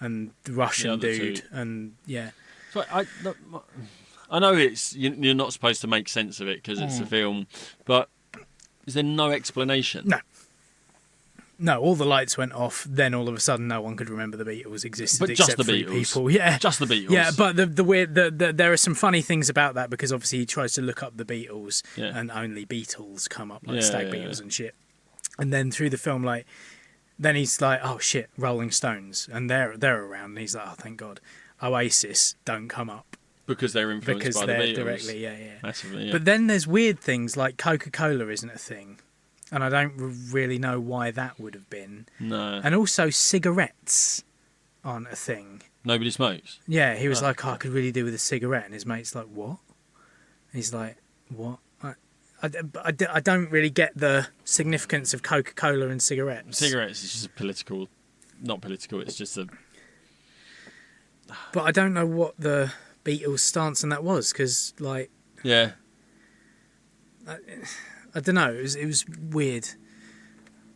and the Russian dude. And So I know you're not supposed to make sense of it because it's a film, but is there no explanation? No, all the lights went off. Then all of a sudden, no one could remember the Beatles existed, but except just the three Beatles. people. Yeah, just the Beatles. Yeah, but the weird, there are some funny things about that because obviously he tries to look up the Beatles, and only Beatles come up, like Stag Beatles and shit. And then through the film, then he's like, oh shit, Rolling Stones, and they're around. And he's like, oh thank God, Oasis don't come up because they're influenced by the Beatles directly. Massively. But then there's weird things like Coca-Cola isn't a thing. And I don't really know why that would have been. No. And also, cigarettes aren't a thing. Nobody smokes? Yeah, he was like, I could really do with a cigarette. And his mate's like, what? And he's like, what? I I don't really get the significance of Coca-Cola and cigarettes. Cigarettes is just a political, not political. It's just a. But I don't know what the Beatles' stance on that was, because like. Yeah. I don't know. It was weird.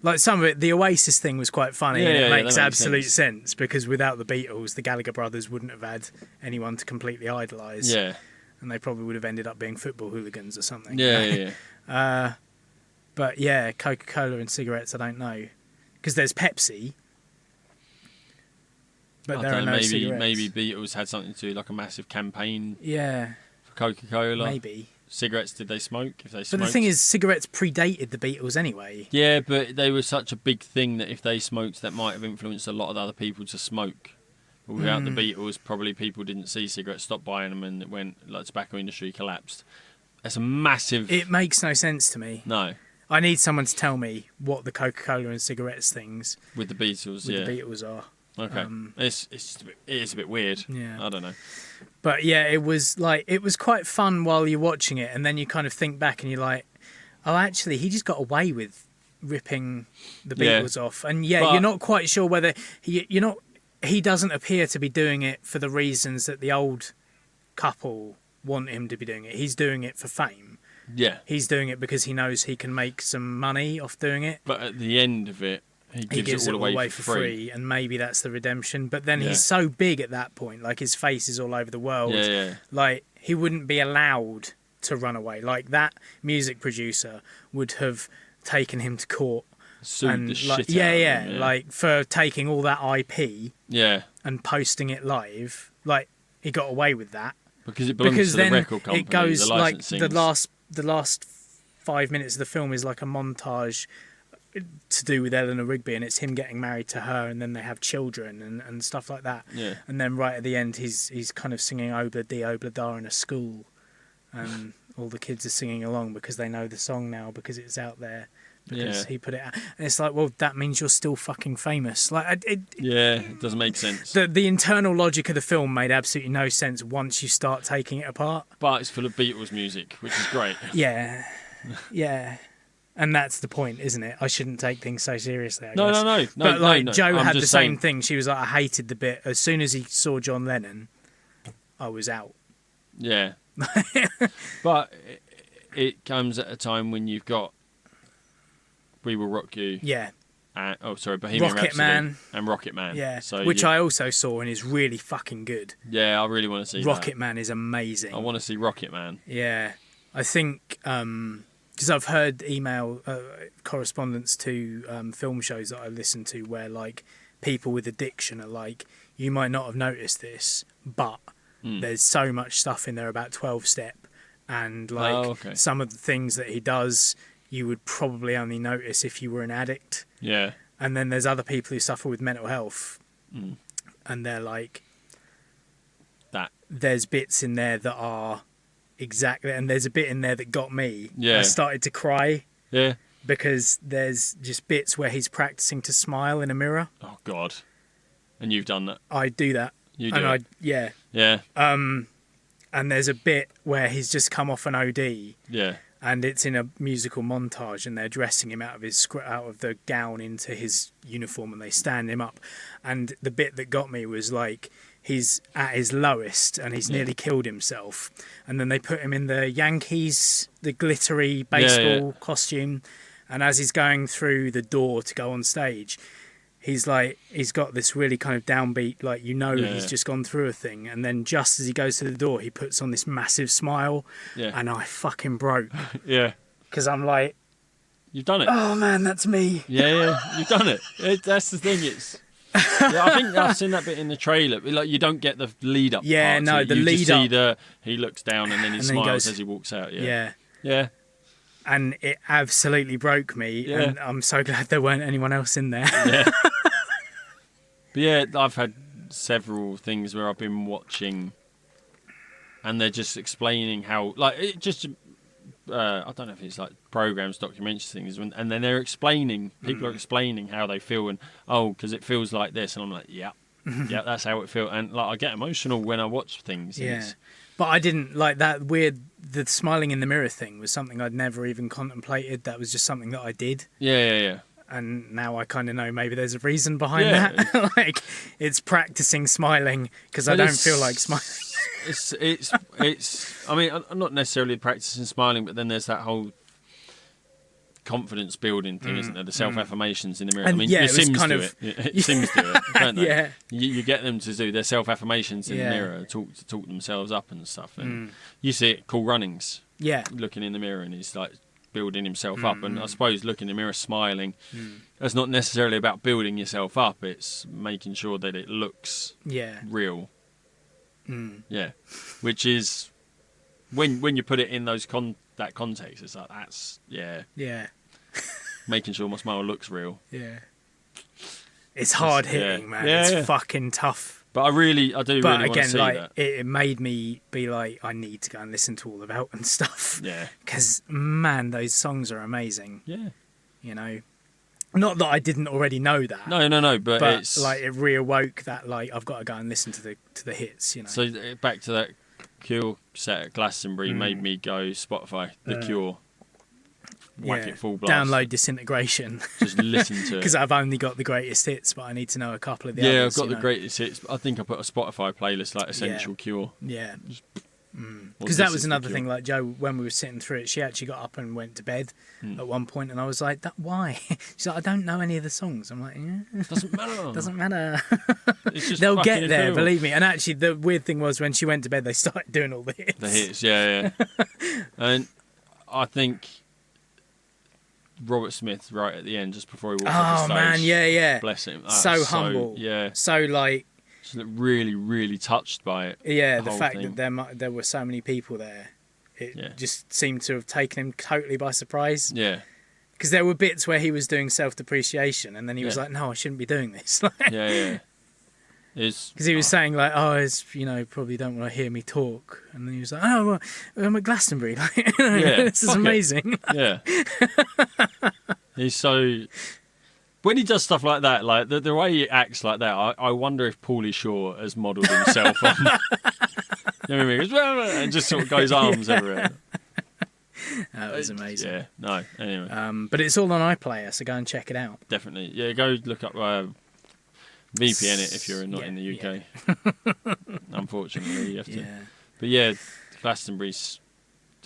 Like some of it, the Oasis thing was quite funny, and it makes absolute sense because without the Beatles, the Gallagher brothers wouldn't have had anyone to completely idolise. Yeah. And they probably would have ended up being football hooligans or something. Yeah. But yeah, Coca-Cola and cigarettes, I don't know. Because there's Pepsi. But there are no cigarettes. Maybe Beatles had something to do, like a massive campaign. Yeah. For Coca-Cola. Maybe. Cigarettes, did they smoke? If they smoked. But the thing is, cigarettes predated the Beatles anyway. Yeah, but they were such a big thing that if they smoked, that might have influenced a lot of other people to smoke. But without the Beatles, probably people didn't see cigarettes, stopped buying them, and it went, like, tobacco industry collapsed. That's a massive... It makes no sense to me. No. I need someone to tell me what the Coca-Cola and cigarettes things... With the Beatles, the Beatles are. Okay. It is a bit weird. Yeah. I don't know. But yeah, it was quite fun while you're watching it, and then you kind of think back and you're like, oh, actually, he just got away with ripping the Beatles off. And but you're not quite sure whether he doesn't appear to be doing it for the reasons that the old couple want him to be doing it. He's doing it for fame. Yeah. He's doing it because he knows he can make some money off doing it. But at the end of it, he gives it all away for free, and maybe that's the redemption. But then he's so big at that point, like his face is all over the world. Yeah. Like he wouldn't be allowed to run away. Like that music producer would have taken him to court, sued the shit out of him. Like for taking all that IP, and posting it live. Like he got away with that because it belongs to the record company. It goes like the last 5 minutes of the film is like a montage to do with Eleanor Rigby, and it's him getting married to her, and then they have children and stuff like that. Yeah. And then right at the end, he's kind of singing Obla Di Obla Da in a school, and all the kids are singing along because they know the song now because it's out there because he put it out. And it's like, well, that means you're still fucking famous. Like it doesn't make sense. The internal logic of the film made absolutely no sense once you start taking it apart. But it's full of Beatles music, which is great. Yeah. And that's the point, isn't it? I shouldn't take things so seriously, I guess. No. But like Joe I'm had the same saying... thing. She was like, I hated the bit. As soon as he saw John Lennon, I was out. Yeah. But it comes at a time when you've got We Will Rock You. Yeah. Bohemian Rhapsody and Rocketman. Yeah. So which I also saw and is really fucking good. Yeah, I really want to see Rocketman is amazing. I want to see Rocketman. Yeah. I think... because I've heard email correspondence to film shows that I listen to where like people with addiction are like, you might not have noticed this, but there's so much stuff in there about 12-step and like some of the things that he does you would probably only notice if you were an addict. Yeah. And then there's other people who suffer with mental health and they're like, that there's bits in there that are exactly, and there's a bit in there that got me. Yeah. I started to cry. Yeah. Because there's just bits where he's practicing to smile in a mirror. Oh God! And you've done that. I do that. You do. And Yeah. And there's a bit where he's just come off an OD. Yeah. And it's in a musical montage, and they're dressing him out of the gown into his uniform, and they stand him up. And the bit that got me was like, he's at his lowest and he's nearly killed himself, and then they put him in the Yankees, the glittery baseball costume, and as he's going through the door to go on stage, he's got this really kind of downbeat, like, he's just gone through a thing, and then just as he goes to the door he puts on this massive smile, and I fucking broke. Because I'm like, you've done it. Oh man, that's me. You've done it. That's the thing. It's I think I've seen that bit in the trailer. Like, you don't get the lead up. Yeah, no, the you lead just up. He looks down and then he smiles as he walks out. Yeah. And it absolutely broke me, and I'm so glad there weren't anyone else in there. Yeah. But yeah, I've had several things where I've been watching, and they're just explaining how, like, it just. I don't know if it's like programs, documentaries, things, and then they're explaining. People are explaining how they feel, and because it feels like this, and I'm like, yeah, that's how it feels, and like I get emotional when I watch things. Yeah, but I didn't like that weird the smiling in the mirror thing was something I'd never even contemplated. That was just something that I did. Yeah. And now I kind of know maybe there's a reason behind Yeah. that. Like, it's practicing smiling because I don't feel like smiling. It's. I mean, I'm not necessarily practicing smiling, but then there's that whole confidence building thing, isn't there? The self affirmations in the mirror. And I mean, yeah, your it was Sims kind do of- it. Your Sims do it, don't they? Yeah. You get them to do their self affirmations in Yeah. the mirror, talk themselves up and stuff. And you see it. Cool Runnings, Yeah. looking in the mirror, and he's like building himself up. And I suppose looking in the mirror, smiling, that's not necessarily about building yourself up. It's making sure that it looks Yeah. real. Yeah, which is when you put it in that context, it's like that's Yeah. making sure my smile looks real. Yeah. It's hard hitting, man. Yeah, it's yeah. fucking tough. But I do But really want to again, see like that. it made me be like, I need to go and listen to all of Elton stuff. Yeah, Because man, those songs are amazing. yeah. You know, not that I didn't already know that. No, but But it's like it reawoke that like I've got to go and listen to the hits. You know. so back to that Cure set at Glastonbury made me go Spotify, The Cure, whack it full blast, Download Disintegration just listen to because it. I've only got the greatest hits, but I need to know a couple of the Yeah, others. I've got you the know. greatest hits. I think I put a Spotify playlist like Essential Cure. Yeah. Well, Because that this was is The another Cure. thing. Like Joe, when we were sitting through it, she actually got up and went to bed at one point, and I was like, "Why?" She's like, "I don't know any of the songs." I'm like, "Yeah, Doesn't matter. doesn't matter. It's just They'll fucking get there, cool. believe me." And actually, the weird thing was when she went to bed, they started doing all the hits. The hits, yeah. And I think Robert Smith, right at the end, just before he walked off Oh the stage. man, yeah. Bless him. So humble. Yeah. So like, Just really, really touched by it. yeah, the whole fact thing. that there were so many people there, it Yeah. just seemed to have taken him totally by surprise. Yeah. Because there were bits where he was doing self-depreciation, and then he was Yeah. like, "No, I shouldn't be doing this." Yeah. It's Because he was saying like, "Oh, it's, you know, probably don't want to hear me talk," and then he was like, "Oh, well, I'm at Glastonbury. Like, this is fuck it. amazing." Yeah. He's so. When he does stuff like that, like the way he acts like that, I wonder if Paulie Shaw has modelled himself on. You know what I mean? He goes, and just sort of goes arms everywhere. That was amazing. Yeah. No. Anyway, But it's all on iPlayer, so go and check it out. definitely. Yeah. Go look up VPN it if you're not in the UK. Unfortunately, you have to. Yeah. But yeah, Glastonbury's.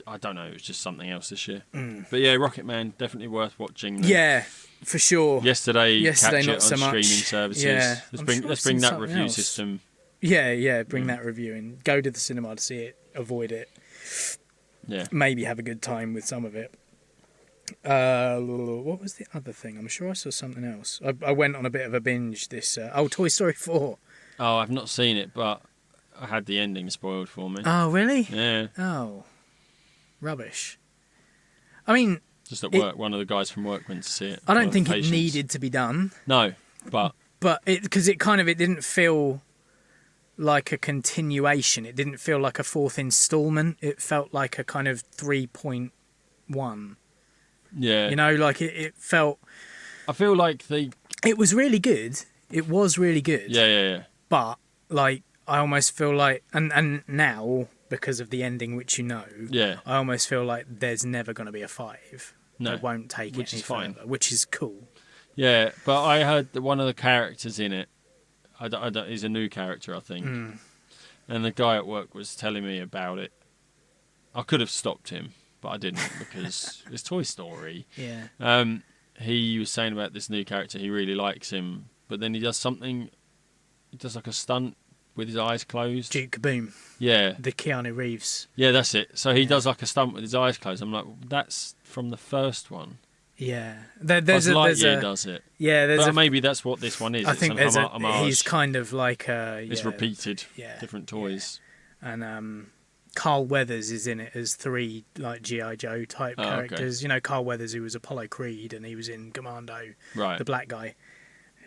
I don't know. It was just something else this year. But yeah, Rocketman definitely worth watching. Yeah, for sure. Yesterday catch not it on so much. streaming services. Yeah, Let's I'm bring sure let's I've bring seen that something review else. system. Yeah. Bring that review in. Go to the cinema to see it. Avoid it. Yeah. Maybe have a good time with some of it. What was the other thing? I'm sure I saw something else. I went on a bit of a binge this. Toy Story 4. Oh, I've not seen it, but I had the ending spoiled for me. Oh, really? Yeah. Oh, rubbish. I mean, Just at work, one of the guys from work went to see it. I don't One think of the it patients. needed to be done, No, but but because it didn't feel like a continuation. It didn't feel like a fourth installment. It felt like a kind of 3.1. yeah. You know, like it felt. I feel like It was really good. It was really good. Yeah. But like, I almost feel like, and now because of the ending, which you know, Yeah. I almost feel like there's never going to be a 5. No, They won't take which it any is fine. further, which is cool. Yeah, but I heard that one of the characters in it, I don't, he's a new character, I think. And the guy at work was telling me about it. I could have stopped him, but I didn't because it's Toy Story. Yeah. He was saying about this new character, he really likes him, but then he does something, he does like a stunt with his eyes closed. Duke Boom, Yeah. the Keanu Reeves. Yeah, that's it. So he does like a stunt with his eyes closed. I'm like, that's from the first one. Yeah. Buzz Lightyear does it. Yeah, there's But a. maybe that's what this one is. I It's think an there's a. homage. He's kind of like a. It's yeah, repeated. Yeah. Different toys. And Carl Weathers is in it as 3 like G.I. Joe type Oh, okay. characters. You know, Carl Weathers, who was Apollo Creed, and he was in Commando, Right. the black guy,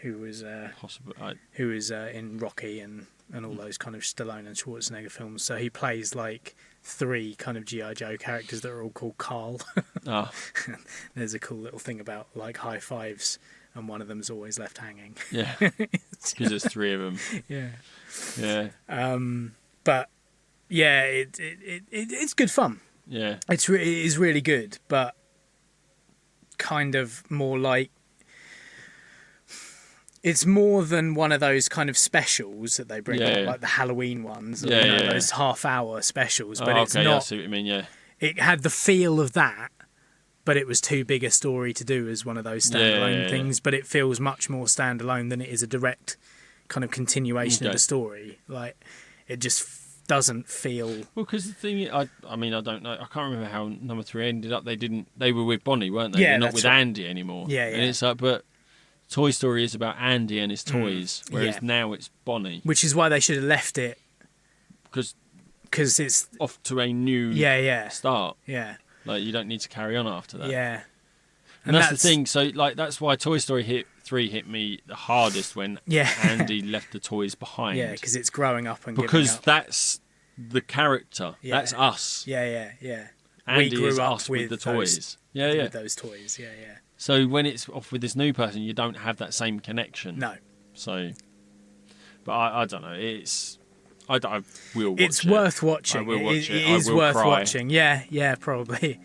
who was Possible. in Rocky and all those kind of Stallone and Schwarzenegger films. So he plays like 3 kind of G.I. Joe characters that are all called Carl. Oh, There's a cool little thing about like high fives, and one of them's always left hanging. yeah. Because there's 3 of them. Yeah. Yeah. But yeah, it's good fun. Yeah. It is really good, but kind of more like it's more than one of those kind of specials that they bring out, like the Halloween ones, or, those half-hour specials. But it's not. I see what you mean. Yeah. It had the feel of that, but it was too big a story to do as one of those standalone things. But it feels much more standalone than it is a direct kind of continuation of the story. Like, it just doesn't feel. Well, because the thing, I don't know. I can't remember how number 3 ended up. They were with Bonnie, weren't they? Yeah, they're not with right. Andy anymore. Yeah. And it's like, but Toy Story is about Andy and his toys, whereas now it's Bonnie. Which is why they should have left it. Because it's off to a new start. Yeah. Like, you don't need to carry on after that. Yeah. And that's the thing. So, like, that's why Toy Story 3 hit me the hardest when Andy left the toys behind. Yeah, because it's growing up and because giving up. That's the character. Yeah. That's us. Yeah. Andy We grew is up us with the toys. With those toys. Yeah. So when it's off with this new person, you don't have that same connection. No. So, but I don't know. I will watch It's it. worth watching. I will watch it. It is worth cry. watching. Yeah, probably.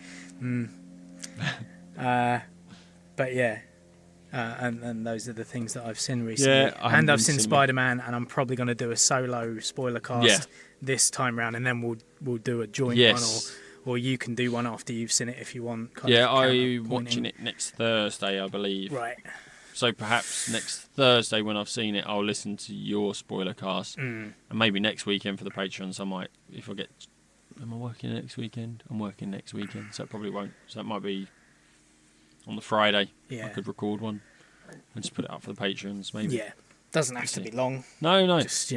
But yeah. And those are the things that I've seen recently. Yeah, and I've seen Spider-Man, and I'm probably going to do a solo spoiler cast this time round, and then we'll do a joint one, or you can do one after you've seen it if you want. I'm watching it next Thursday, I believe. Right. So perhaps next Thursday when I've seen it, I'll listen to your spoiler cast, and maybe next weekend for the patrons. I might, if I get. Am I working next weekend? I'm working next weekend, so it probably won't. So it might be on the Friday. Yeah. I could record one and just put it up for the patrons, maybe. Yeah. Doesn't have to be long. No. Just,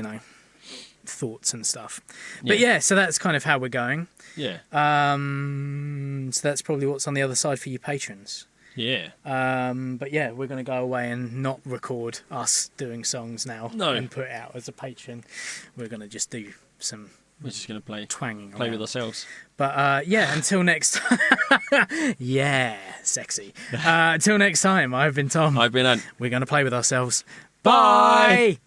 thoughts and stuff. But yeah, so that's kind of how we're going. Yeah. So that's probably what's on the other side for you patrons. Yeah. But yeah, we're going to go away and not record us doing songs now and put it out as a patron. We're going to just do some. We're just going to play with ourselves. But yeah, until next time. Yeah, sexy. Until next time, I've been Tom. I've been Ant. We're going to play with ourselves. Bye!